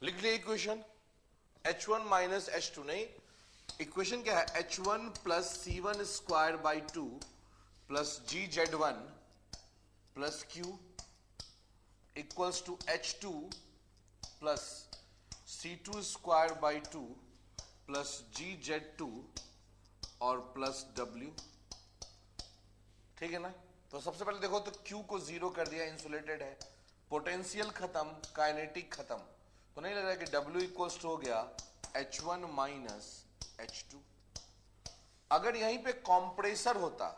लिख लिया इक्वेशन। H1 माइनस H2, नहीं, इक्वेशन क्या है? H1 plus C1 square by 2 plus GZ1 plus Q equals to H2 plus C2 square by 2 plus GZ2 और प्लस W। ठीक है ना? तो सबसे पहले देखो तो Q को जीरो कर दिया, इंसुलेटेड है। पोटेंशियल खत्म, काइनेटिक खत्म। तो नहीं लग रहा है कि W इक्वल्स टू हो गया H1 माइनस H2। अगर यहीं पे कॉम्प्रेसर होता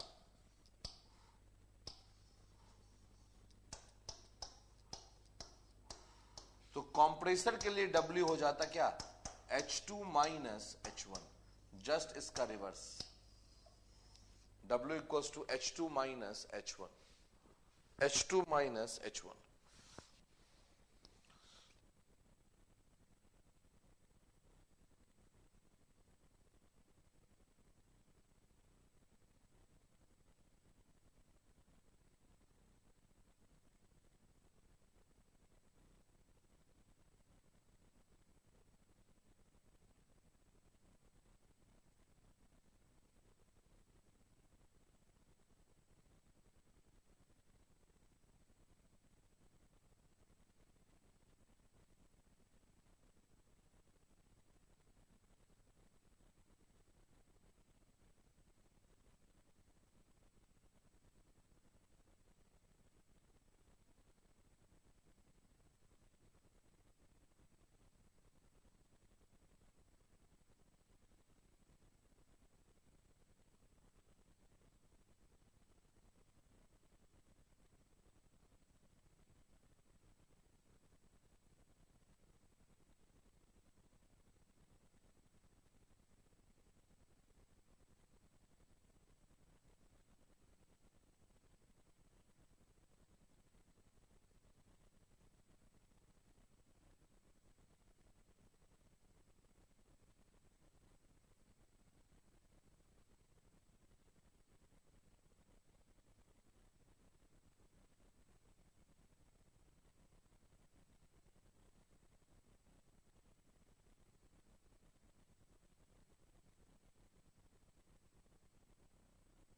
तो कॉम्प्रेसर के लिए W हो जाता क्या? H2 माइनस H1, जस्ट इसका reverse. W equals to H2 minus H1, H2 minus H1।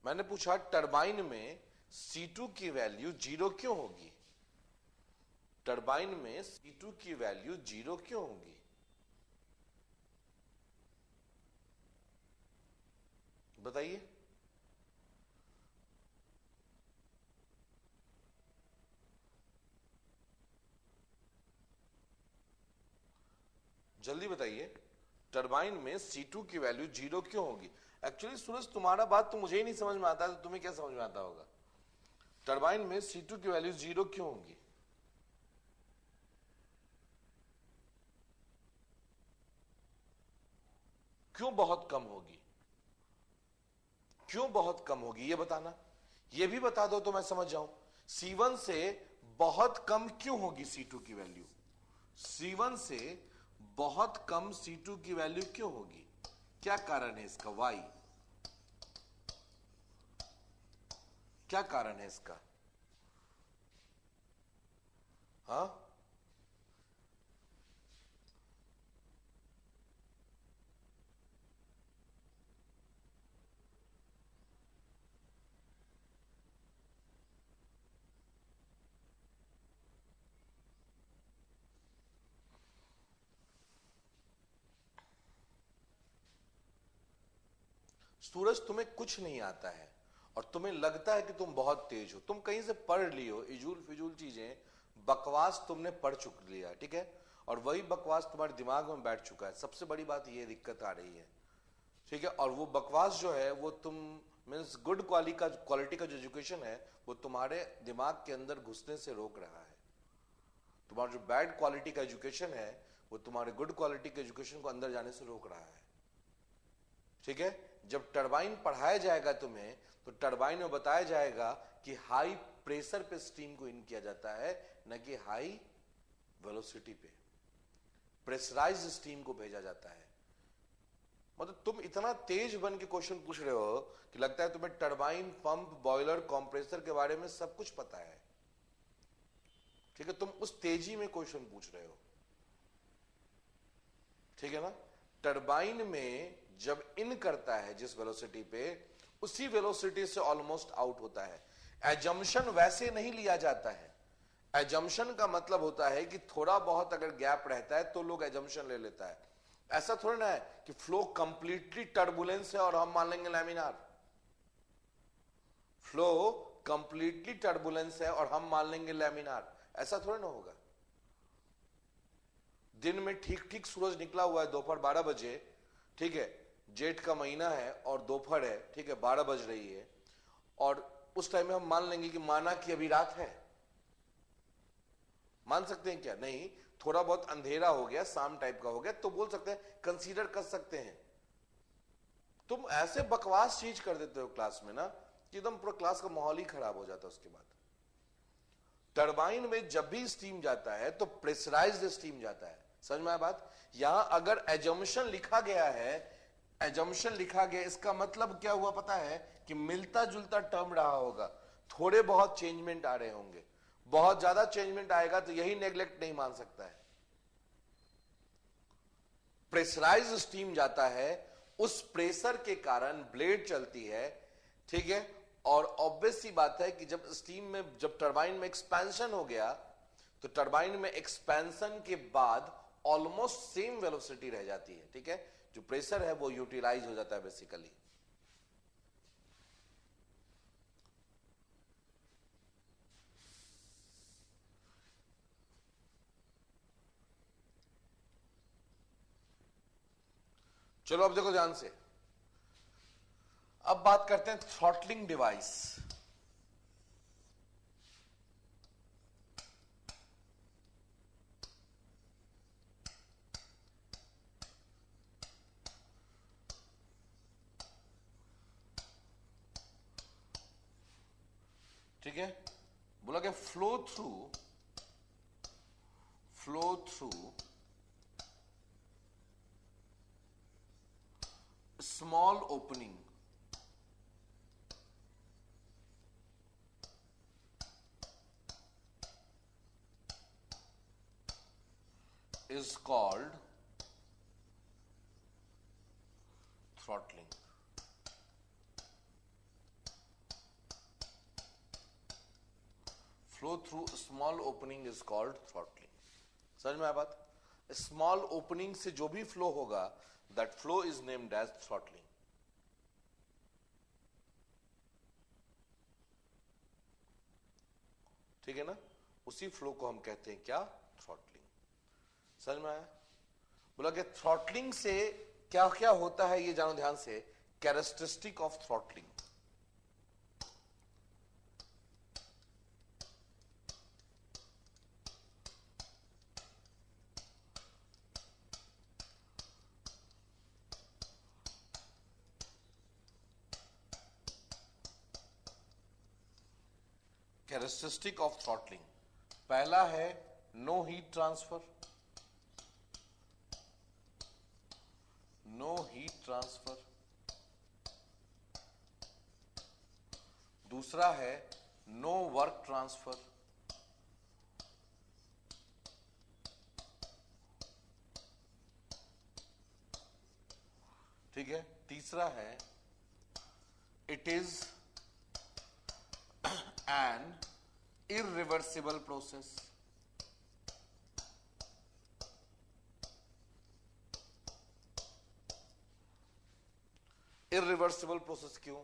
मैंने पूछा टरबाइन में C2 की वैल्यू 0 क्यों होगी? टरबाइन में C2 की वैल्यू 0 क्यों होगी? बताइए। जल्दी बताइए, टरबाइन में C2 की वैल्यू 0 क्यों होगी? एक्चुअली सूरज तुम्हारा बात तो मुझे ही नहीं समझ में आता है, तो तुम्हें क्या समझ में आता होगा? टरबाइन में C2 की वैल्यू 0 क्यों होगी? क्यों बहुत कम होगी? क्यों बहुत कम होगी ये बताना। ये भी बता दो तो मैं समझ जाऊं। C1 से बहुत कम क्यों होगी C2 की वैल्यू? C1 से बहुत कम C2 की वैल्यू क्यों होगी? क्या कारण है इसका? वाई, क्या कारण है इसका? हाँ, सूरज तुम्हें कुछ नहीं आता है और तुम्हें लगता है कि तुम बहुत तेज हो। तुम कहीं से पढ़ लियो इजूल फिजूल चीजें, बकवास तुमने पढ़ चुक लिया, ठीक है, और वही बकवास तुम्हारे दिमाग में बैठ चुका है। सबसे बड़ी बात ये दिक्कत आ रही है, ठीक है। और वो बकवास जो है वो तुम मीन्स गुड क्वालिटी का जो एजुकेशन है वो तुम्हारे दिमाग के अंदर घुसने से रोक रहा है। तुम्हारा जो बैड क्वालिटी का एजुकेशन है वो तुम्हारे गुड क्वालिटी के एजुकेशन को अंदर जाने से रोक रहा है, ठीक है। जब टरबाइन पढ़ाया जाएगा तुम्हें, तो टरबाइन में बताया जाएगा कि हाई प्रेशर पे स्टीम को इन किया जाता है, न कि हाई वेलोसिटी पे प्रेशराइज्ड स्टीम को भेजा जाता है। मतलब तुम इतना तेज बन के क्वेश्चन पूछ रहे हो कि लगता है तुम्हें टरबाइन, पंप, बॉयलर, कंप्रेसर के बारे में सब कुछ पता है, ठीक है। तुम उस तेजी में क्वेश्चन पूछ रहे हो, ठीक है ना। टरबाइन में जब इन करता है जिस वेलोसिटी पे, उसी वेलोसिटी से ऑलमोस्ट आउट होता है। एजम्पशन वैसे नहीं लिया जाता है। एजम्पशन का मतलब होता है कि थोड़ा बहुत अगर गैप रहता है तो लोग एजम्पशन ले लेता है। ऐसा थोड़ा ना है कि फ्लो कंप्लीटली टर्बुलेंस है और हम मान लेंगे लैमिनार। फ्लो कंप्लीटली टर्बुलेंस है और हम मान लेंगे लैमिनार, ऐसा थोड़ा ना होगा। दिन में ठीक ठीक सूरज निकला हुआ है दोपहर 12 बजे, ठीक है, जेठ का महीना है और दोपहर है, ठीक है, 12 बज रही है, और उस टाइम में हम मान लेंगे कि माना कि अभी रात है। मान सकते हैं क्या? नहीं। थोड़ा बहुत अंधेरा हो गया, शाम टाइप का हो गया, तो बोल सकते हैं, कंसीडर कर सकते हैं। तुम ऐसे बकवास चीज कर देते हो क्लास में ना कि एकदम पूरा क्लास का माहौल ही खराब हो जाता है। उसके बाद टरबाइन में जब भी स्टीम जाता है तो प्रेशराइज्ड स्टीम जाता है। समझ में आया बात? यहां अगर एजम्पशन लिखा गया है, एजम्पशन लिखा गया, इसका मतलब क्या हुआ पता है? कि मिलता जुलता टर्म रहा होगा, थोड़े बहुत चेंजमेंट आ रहे होंगे। बहुत ज्यादा चेंजमेंट आएगा तो यही नेग्लेक्ट नहीं मान सकता है। प्रेशराइज स्टीम जाता है, उस प्रेशर के कारण ब्लेड चलती है, ठीक है। और ऑब्वियस सी बात है कि जब स्टीम में, जब टरबाइन में एक्सपेंशन हो गया, तो टरबाइन में एक्सपेंशन के बाद ऑलमोस्ट सेम वेलोसिटी रह जाती है, ठीक है। जो प्रेशर है वो यूटिलाइज हो जाता है बेसिकली। चलो अब देखो ध्यान से, अब बात करते हैं थ्रॉटलिंग डिवाइस। ठीक है, बोला कि flow through small opening is called throttling. Flow through small opening is called throttling. समझ में आया बात? स्मॉल ओपनिंग से जो भी फ्लो होगा, that flow is named as throttling. ठीक है ना? उसी फ्लो को हम कहते हैं क्या? थ्रॉटलिंग। समझ में आया? बोला कि थ्रॉटलिंग से क्या क्या होता है, ये जानो ध्यान से। Characteristic of throttling. Characteristic of throttling, पहला है no heat transfer. No heat transfer. दूसरा है नो वर्क ट्रांसफर। ठीक है। तीसरा है it is an irreversible process. Irreversible process क्यों?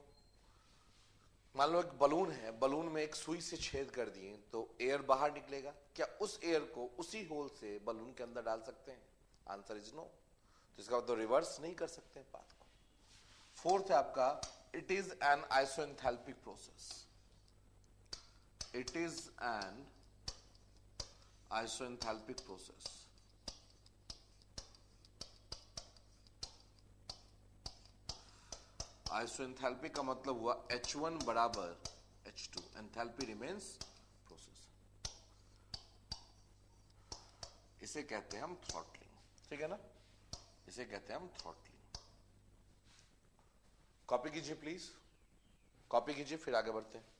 मान लो एक बलून है, बलून में एक सुई से छेद कर दिए तो एयर बाहर निकलेगा। क्या उस एयर को उसी होल से बलून के अंदर डाल सकते हैं? Answer is no. तो इसका मतलब रिवर्स नहीं कर सकते हैं पाथ को। फोर्थ है आपका it is an isoenthalpic process. It is an isoenthalpic process. Isoenthalpy का मतलब हुआ H1 बराबर H2। Enthalpy remains process. इसे कहते हैं हम थ्रॉटलिंग। ठीक है ना? इसे कहते हैं हम थ्रॉटलिंग। कॉपी कीजिए प्लीज, कॉपी कीजिए, फिर आगे बढ़ते हैं।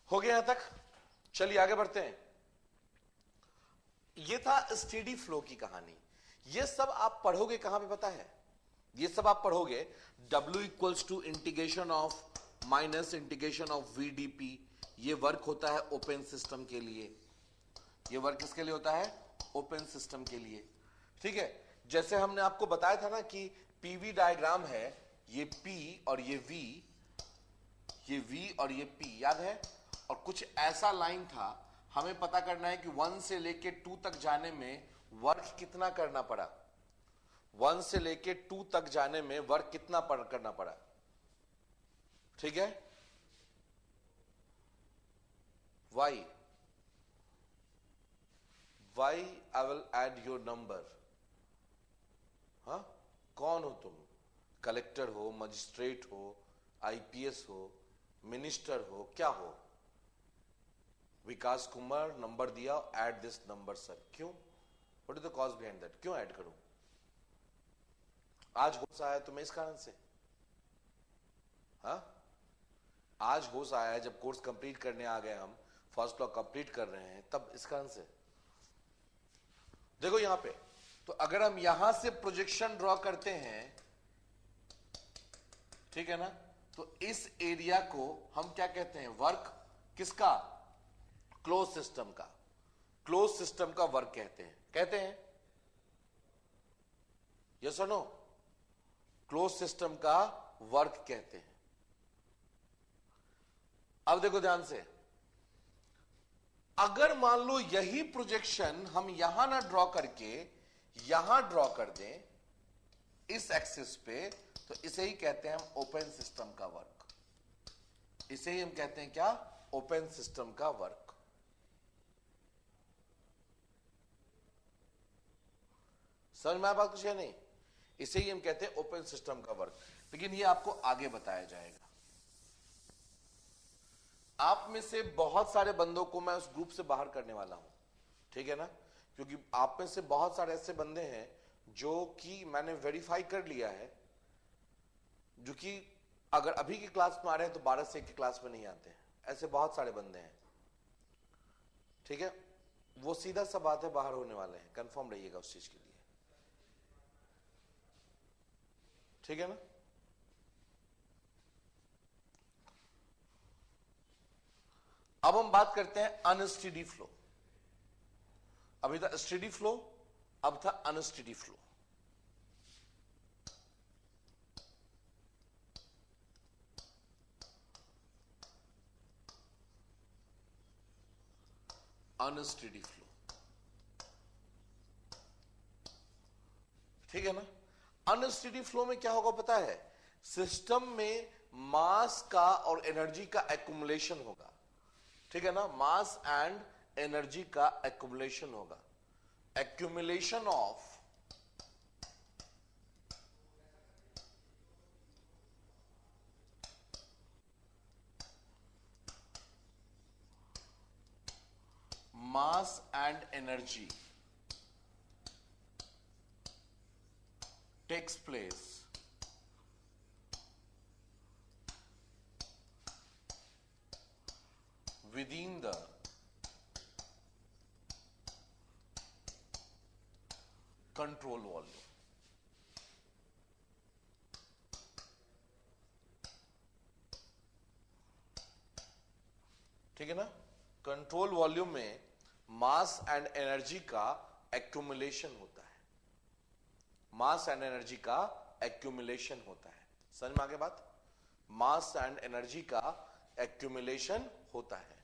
हो गया यहां तक? चलिए आगे बढ़ते हैं। ये था स्टेडी फ्लो की कहानी। ये सब आप पढ़ोगे कहां पे पता है? ये सब आप पढ़ोगे W equals to integration of minus integration of VdP। ये वर्क होता है ओपन सिस्टम के लिए। ये वर्क किसके लिए होता है? ओपन सिस्टम के लिए। ठीक है, जैसे हमने आपको बताया था ना कि पीवी डायग्राम है, ये P और ये V, ये V और ये P, याद है? और कुछ ऐसा लाइन था, हमें पता करना है कि 1 से लेके 2 तक जाने में वर्क कितना करना पड़ा। 1 से लेके 2 तक जाने में वर्क कितना करना पड़ा। ठीक है, why I will add your number. हाँ, कौन हो तुम? कलेक्टर हो, मजिस्ट्रेट हो, आईपीएस हो, मिनिस्टर हो, क्या हो? विकास कुमार नंबर दिया, ऐड दिस नंबर सर। क्यों? What is the cause behind that? क्यों ऐड करूं? आज होश आया तुम्हें इस कारण से? हाँ, आज होश आया है जब कोर्स कंप्लीट करने आ गए, हम फर्स्ट लॉ कंप्लीट कर रहे हैं, तब इस कारण से। देखो यहां पे, तो अगर हम यहां से प्रोजेक्शन ड्रॉ करते हैं, ठीक है ना, तो इस एरिया को हम क्या कहते हैं? वर्क किसका? क्लोज सिस्टम का। क्लोज सिस्टम का वर्क कहते हैं यस और नो? क्लोज सिस्टम का वर्क कहते हैं। अब देखो ध्यान से, अगर मान लो यही प्रोजेक्शन हम यहां ना ड्रॉ करके यहां ड्रॉ कर दें इस एक्सिस पे, तो इसे ही कहते हैं हम ओपन सिस्टम का वर्क। इसे ही हम कहते हैं क्या? ओपन सिस्टम का वर्क। समझ में आया बात कुछ है नहीं? इसे ही हम कहते हैं ओपन सिस्टम का वर्क। लेकिन ये आपको आगे बताया जाएगा। आप में से बहुत सारे बंदों को मैं उस ग्रुप से बाहर करने वाला हूं, ठीक है ना, क्योंकि आप में से बहुत सारे ऐसे बंदे हैं जो कि मैंने वेरीफाई कर लिया है, जो कि अगर अभी की क्लास में आ रहे हैं तो 12 से 1 की क्लास में नहीं आते हैं। ऐसे बहुत सारे बंदे हैं, ठीक है। वो सीधा सा बात है, बाहर होने वाले हैं, कंफर्म रहिएगा उस चीज के लिए, ठीक है ना। अब हम बात करते हैं अनस्टेडी फ्लो। अभी था स्टेडी फ्लो, अब था अनस्टेडी फ्लो। अनस्टेडी फ्लो, ठीक है ना। अनस्टेडी फ्लो में क्या होगा पता है? सिस्टम में मास का और एनर्जी का एक्युमुलेशन होगा, ठीक है ना। मास एंड एनर्जी का एक्युमुलेशन होगा। Accumulation of mass and energy takes place within the control volume। ठीक है ना। कंट्रोल वॉल्यूम में मास एंड एनर्जी का एक्यूमुलेशन होता है। मास एंड एनर्जी का एक्यूमुलेशन होता है। समझ में आ गया बात? मास एंड एनर्जी का एक्यूमुलेशन होता है।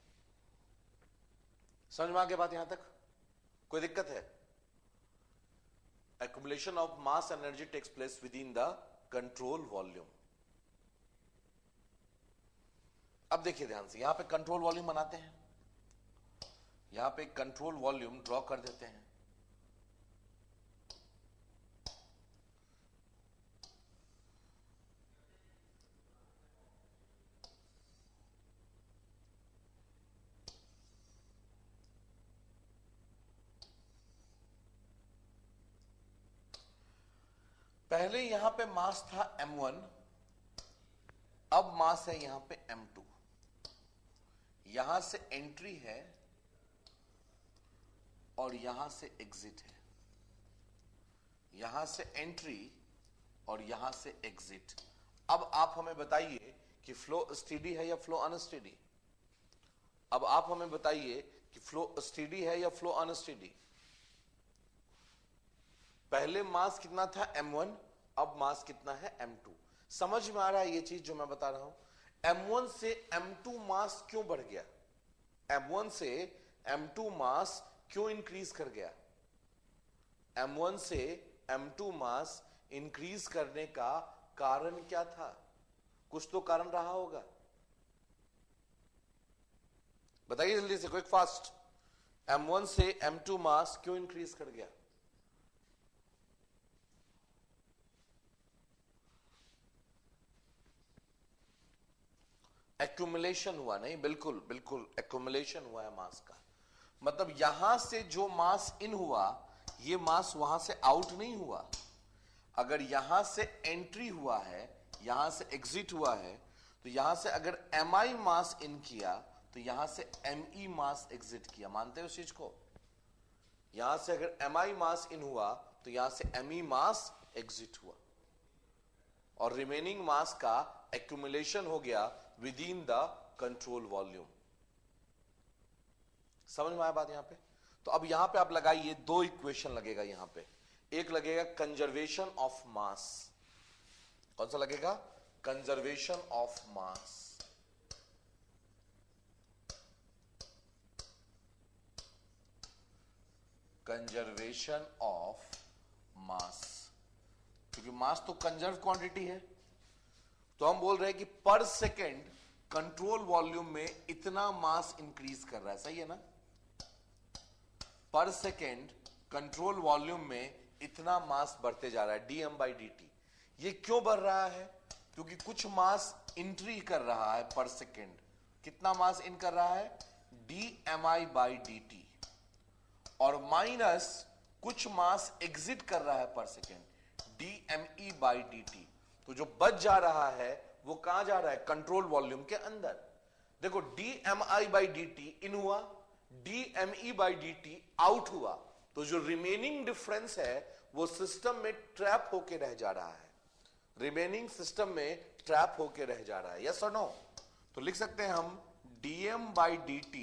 समझ में आ गया बात? यहां तक कोई दिक्कत है? Accumulation of mass energy takes place within the control volume. अब देखिए ध्यान से, यहां पे कंट्रोल वॉल्यूम बनाते हैं, यहां पे कंट्रोल वॉल्यूम ड्रॉ कर देते हैं। पहले यहां पे मास था m1, अब मास है यहां पे m2। यहां से एंट्री है और यहां से एग्जिट है, यहां से एंट्री और यहां से एग्जिट। अब आप हमें बताइए कि फ्लो स्टेडी है या फ्लो अनस्टेडी। अब आप हमें बताइए कि फ्लो स्टेडी है या फ्लो अनस्टेडी। पहले मास कितना था m1, अब मास कितना है m2। समझ में आ रहा है ये चीज जो मैं बता रहा हूं। m1 से m2 मास क्यों बढ़ गया, m1 से m2 मास क्यों इंक्रीज कर गया। m1 से m2 मास इंक्रीज करने का कारण क्या था, कुछ तो कारण रहा होगा, बताइए जल्दी से, क्विक फास्ट। m1 से m2 मास क्यों इंक्रीज कर गया। एक्यूमुलेशन हुआ, नहीं बिल्कुल बिल्कुल एक्यूमुलेशन हुआ है मास का। मतलब यहां से जो मास इन हुआ, ये मास वहां से आउट नहीं हुआ। अगर यहां से एंट्री हुआ है, यहां से एग्जिट हुआ है, तो यहां से अगर mi मास इन किया तो यहां से me मास एग्जिट किया। मानते हो उस चीज को। यहां से अगर mi मास इन हुआ तो यहां से me मास एग्जिट हुआ और रिमेनिंग मास का एक्यूमुलेशन हो गया with in the control volume. समझ में आया बात यहां पे। तो अब यहां पे आप लगाइए, दो इक्वेशन लगेगा यहां पे। एक लगेगा कंजर्वेशन ऑफ मास। कौन सा लगेगा, conservation of mass. Conservation of mass, क्योंकि मास तो कंजर्व क्वांटिटी है। तो हम बोल रहे हैं कि पर सेकेंड कंट्रोल वॉल्यूम में इतना मास इंक्रीज कर रहा है, सही है ना। पर सेकेंड कंट्रोल वॉल्यूम में इतना मास बढ़ते जा रहा है, dm/dt। ये क्यों बढ़ रहा है, क्योंकि कुछ मास एंट्री कर रहा है पर सेकेंड। कितना मास इन कर रहा है, dmi/dt, और माइनस कुछ मास एग्जिट कर रहा है पर सेकेंड, dme/dt। तो जो बच जा रहा है वो कहां जा रहा है, कंट्रोल वॉल्यूम के अंदर। देखो dmi/dt इन हुआ, dme/dt आउट हुआ, तो जो रिमेनिंग डिफरेंस है वो सिस्टम में ट्रैप होके रह जा रहा है, रिमेनिंग सिस्टम में ट्रैप होके रह जा रहा है। यस और नो। तो लिख सकते हैं हम dm/dt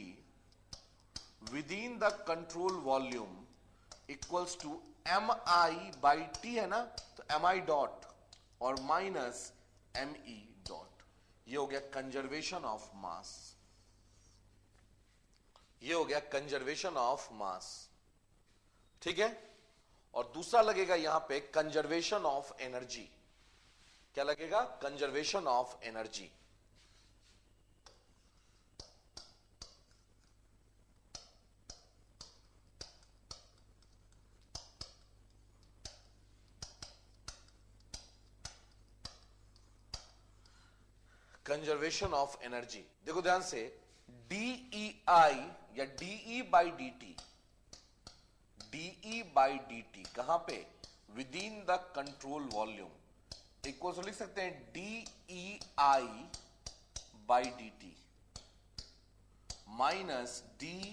within the control volume equals to mi/t है ना, तो mi डॉट और माइनस me डॉट। ये हो गया कंजर्वेशन ऑफ मास, ये हो गया कंजर्वेशन ऑफ मास, ठीक है। और दूसरा लगेगा यहां पे कंजर्वेशन ऑफ एनर्जी। क्या लगेगा, conservation of energy. Conservation of energy, देखो ध्यान से, DEI या DE/dt, DE/dt कहां पे, within the control volume equal to लिख सकते हैं DEI/dt माइनस DEE/dt।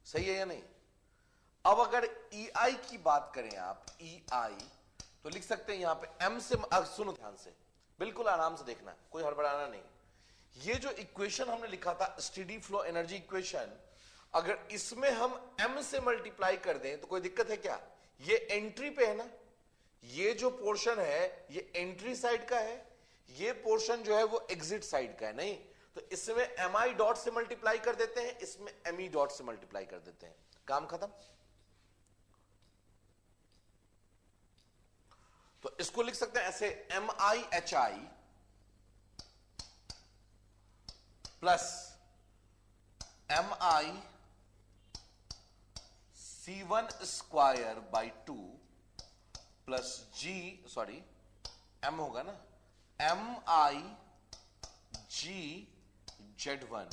सही है या नहीं। अब अगर EI की बात करें आप, EI, तो लिख सकते हैं यहां पे m से, सुनो ध्यान से, बिल्कुल आराम से देखना, कोई हड़बड़ाना नहीं। ये जो इक्वेशन हमने लिखा था स्टेडी फ्लो एनर्जी इक्वेशन, अगर इसमें हम m से मल्टीप्लाई कर दें तो कोई दिक्कत है क्या। ये एंट्री पे है ना, ये जो पोर्शन है ये एंट्री साइड का है, ये पोर्शन जो है वो एग्जिट साइड का है। नहीं तो इसमें mi डॉट से मल्टीप्लाई कर देते हैं, इसमें me डॉट से मल्टीप्लाई कर देते हैं, काम खत्म। तो इसको लिख सकते हैं ऐसे, MIHI plus MI C1 square by 2 plus M होगा ना, MI GZ1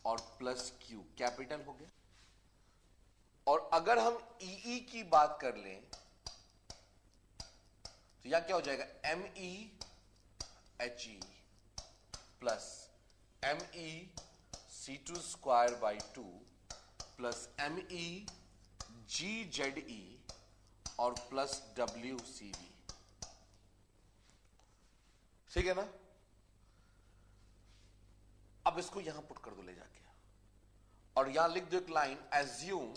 और प्लस Q, कैपिटल हो गया। और अगर हम EE की बात कर लें तो यहां क्या हो जाएगा, MEHE plus MEC C2 square by 2 plus ME GZE और प्लस WCV। ठीक है ना? अब इसको यहां पुट कर दो ले जाके, और यहां लिख दो एक लाइन, एज्यूम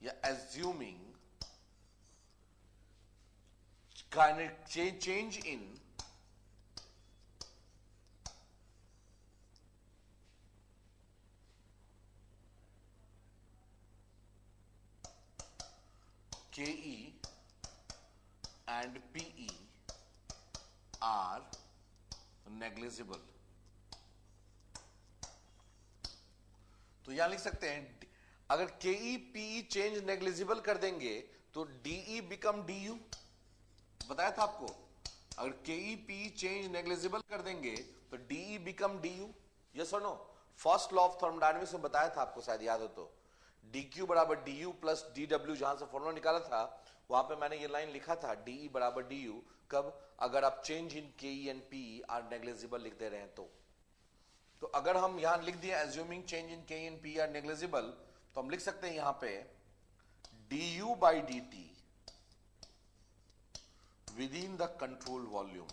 या assuming change in KE and PE are negligible। तो यहां लिख सकते हैं, अगर KE PE चेंज नेग्लिजिबल कर देंगे तो DE बिकम DU। बताया था आपको, अगर KE PE चेंज नेग्लिजिबल कर देंगे तो DE बिकम DU। यस और no? First law of thermodynamics में बताया था आपको, शायद याद हो तो, DQ बराबर DU प्लस DW, जहां से फॉर्मूला निकाला था वहां पे मैंने ये लाइन लिखा था, DE बराबर DU, कब? अगर आप change in KE and PE are negligible लिख दे रहे हैं तो अगर हम यहां लिख दिए assuming change in KE and PE are negligible, तो हम लिख सकते हैं यहां पे DU by DT within the control volume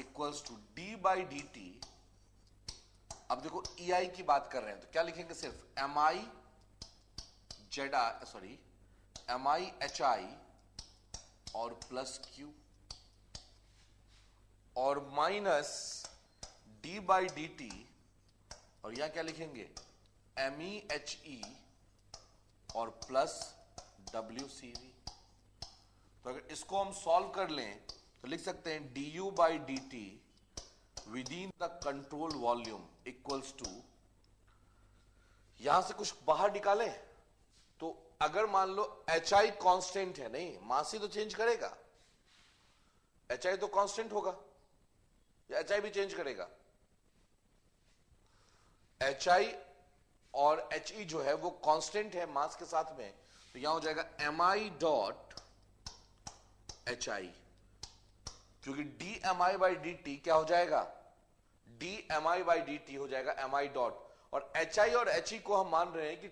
equals to D by DT। अब देखो EI की बात कर रहे हैं तो क्या लिखेंगे? सिर्फ MI HI और प्लस Q और माइनस D बाई DT, और यहां क्या लिखेंगे? ME HE और प्लस WCV। तो अगर इसको हम सॉल्व कर लें तो लिख सकते हैं DU by DT within the control volume equals to, यहां से कुछ बाहर निकाले तो अगर मान लो HI कांस्टेंट है, नहीं मास ही तो चेंज करेगा, HI तो कांस्टेंट होगा या HI भी चेंज करेगा? HI और HE जो है वो कांस्टेंट है मास के साथ में, तो यहां हो जाएगा MI डॉट HI, क्योंकि DMI बाई DT क्या हो जाएगा? DMI बाई DT हो जाएगा MI डॉट, और HI और HE को हम मान रहे हैं कि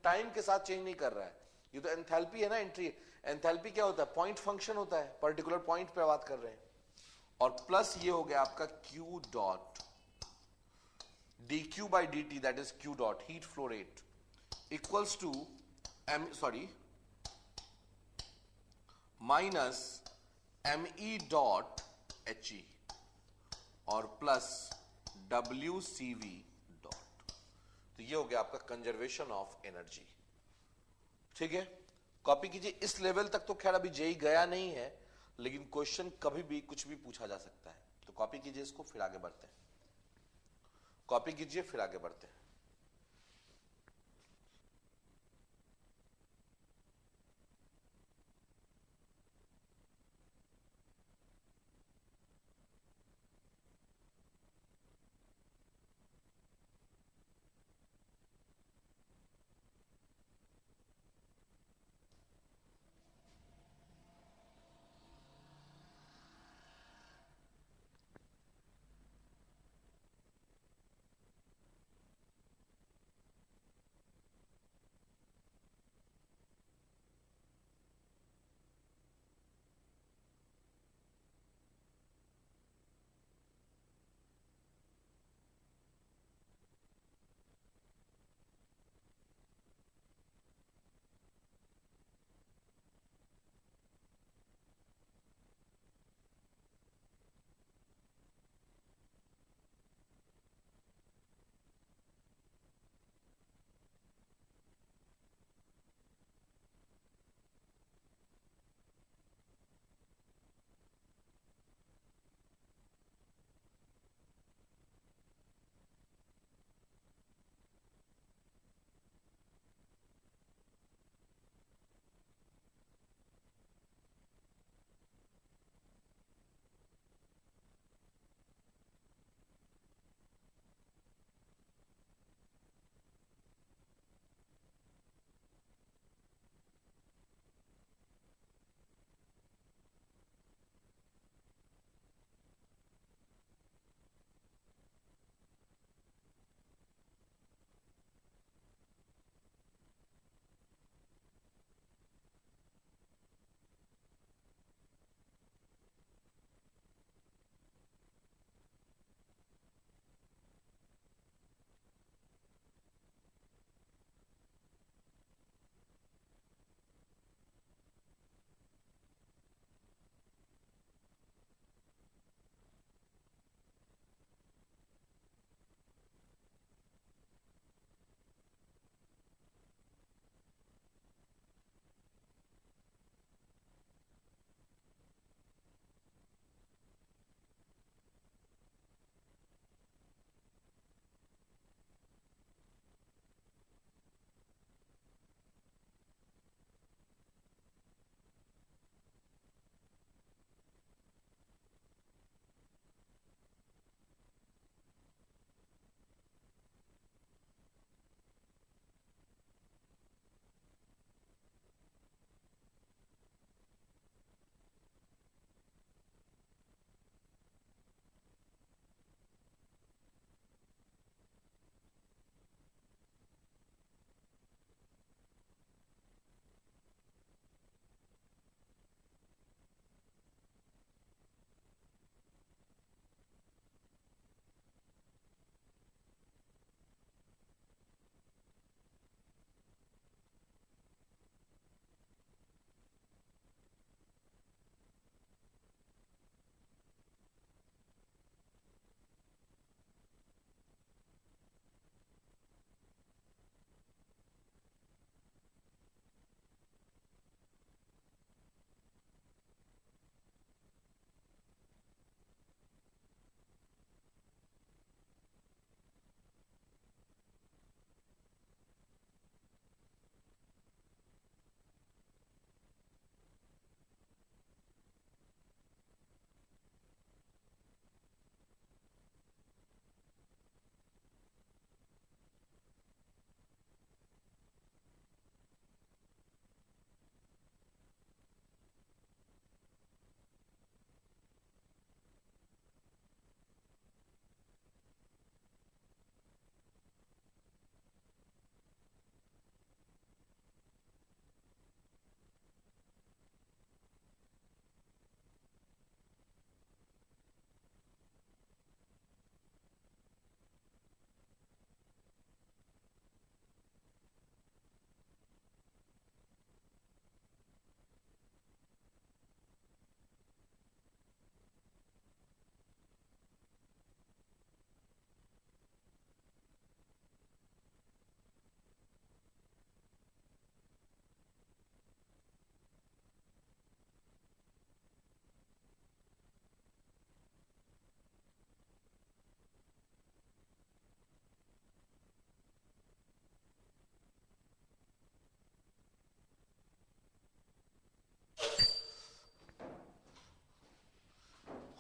टाइम के साथ चेंज नहीं कर रहा है, ये तो एंथैल्पी है ना, एंट्री। एंथैल्पी क्या होता है? पॉइंट फंक्शन होता है, पर्टिकुलर पॉइंट पे बात कर रहे हैं। और प्लस ये हो गया आपका Q dot DQ by DT, that is Q dot heat flow rate equals to minus ME dot HE और प्लस WCV डॉट। तो ये हो गया आपका कंजर्वेशन ऑफ एनर्जी। ठीक है, कॉपी कीजिए। इस लेवल तक तो खैर अभी जेई गया नहीं है, लेकिन क्वेश्चन कभी भी कुछ भी पूछा जा सकता है, तो कॉपी कीजिए इसको, फिर आगे बढ़ते हैं। कॉपी कीजिए फिर आगे बढ़ते हैं।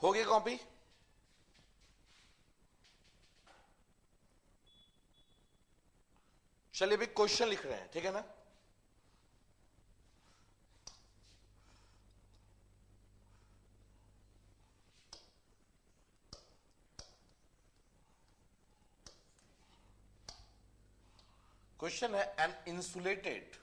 हो गई कॉपी? चलिए अभी क्वेश्चन लिख रहे हैं, ठीक है ना? क्वेश्चन है an insulated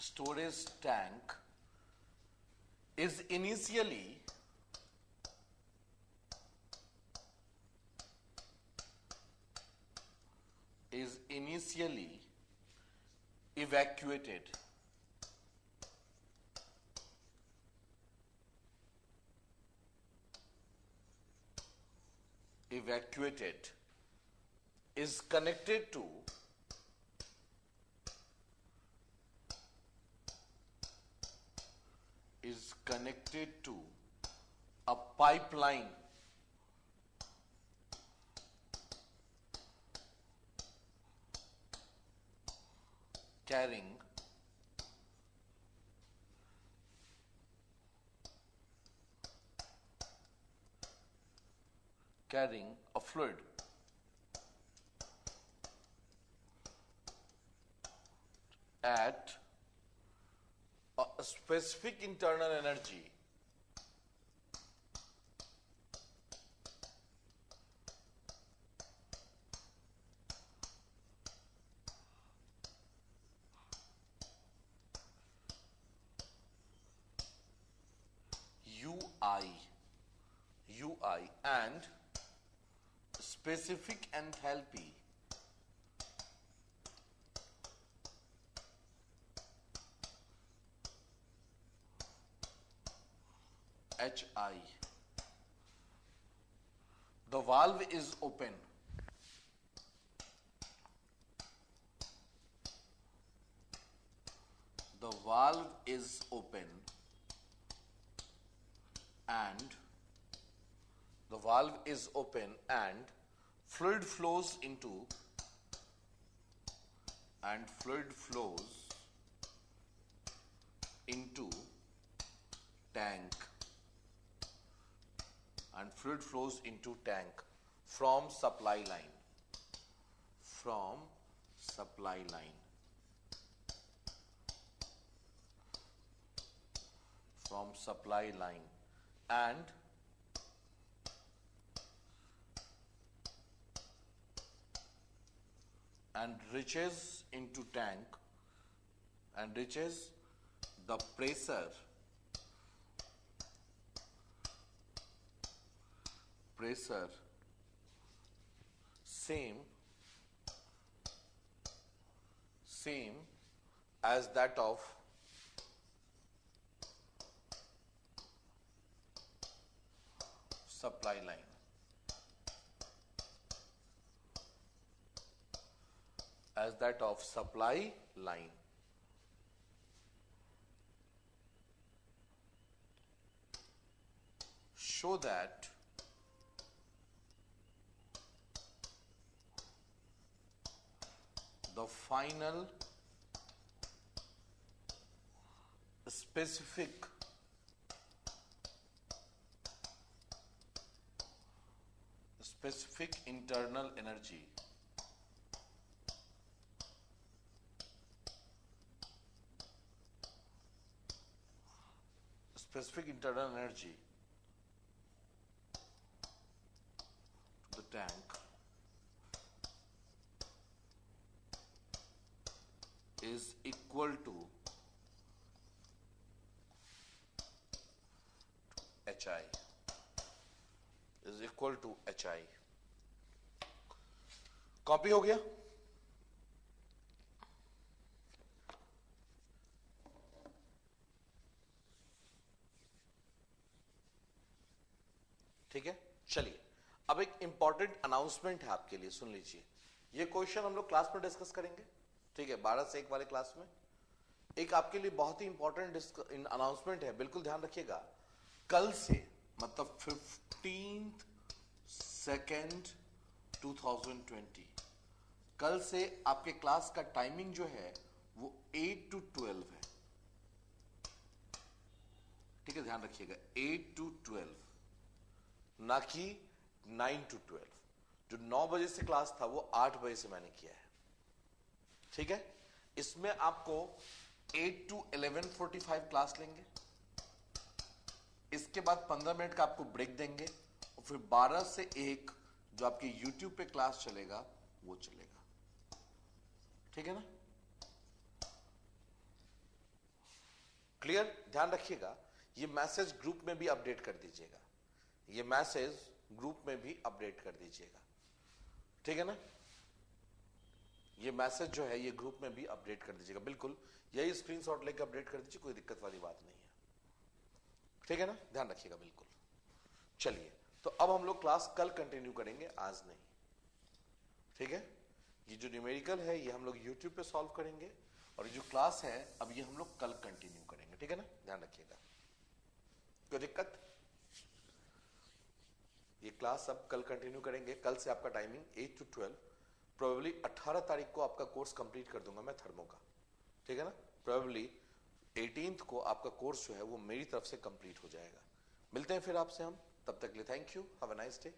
storage tank is initially evacuated is connected to a pipeline carrying a fluid at a specific internal energy UI and specific enthalpy HI. The valve is open. The valve is open and fluid flows into tank from supply line and reaches the pressure same as that of supply line. Show that the final specific internal energy to the tank is equal to HI. Copy हो गया? ठीक है, चलिए अब एक important announcement है आपके लिए, सुन लीजिए। ये क्वेश्चन हम लोग क्लास में डिस्कस करेंगे, ठीक है, 12 से 1 वाले क्लास में। एक आपके लिए बहुत ही इंपॉर्टेंट अनाउंसमेंट है, बिल्कुल ध्यान रखिएगा। कल से मतलब 15 सेकेंड 2020, कल से आपके क्लास का टाइमिंग जो है वो 8 to 12 है। ठीक है, ध्यान रखिएगा 8 to 12, ना कि 9 to 12। जो 9 बजे से क्लास था वो 8 बजे से मैंने किया है। ठीक है, इसमें आपको 8 to 11:45 क्लास लेंगे, इसके बाद 15 मिनट का आपको ब्रेक देंगे, और फिर 12 से 1 जो आपके YouTube पे क्लास चलेगा वो चलेगा। ठीक है ना, क्लियर? ध्यान रखिएगा, ये मैसेज ग्रुप में भी अपडेट कर दीजिएगा, ये मैसेज ग्रुप में भी अपडेट कर दीजिएगा। ठीक है ना, ये मैसेज जो है ये ग्रुप में भी अपडेट कर दीजिएगा, बिल्कुल यही स्क्रीनशॉट लेकर अपडेट कर दीजिए, कोई दिक्कत वाली बात नहीं है। ठीक है ना, ध्यान रखिएगा बिल्कुल। चलिए, तो अब हम लोग क्लास कल कंटिन्यू करेंगे, आज नहीं। ठीक है, ये जो न्यूमेरिकल है ये हम लोग YouTube पे सॉल्व करेंगे, और ये जो क्लास है अब ये हम लोग कल कंटिन्यू करेंगे। ठीक है ना, ध्यान रखिएगा, कोई दिक्कत? ये क्लास अब कल कंटिन्यू करेंगे। कल से आपका टाइमिंग 8 to 12, प्रोबेबली 18 तारीख को आपका कोर्स कंप्लीट कर दूंगा मैं थर्मो का। ठीक है ना, प्रोबेबली 18th को आपका कोर्स जो है वो मेरी तरफ से कंप्लीट हो जाएगा। मिलते हैं फिर आपसे हम, तब तक के लिए thank you, have a nice day.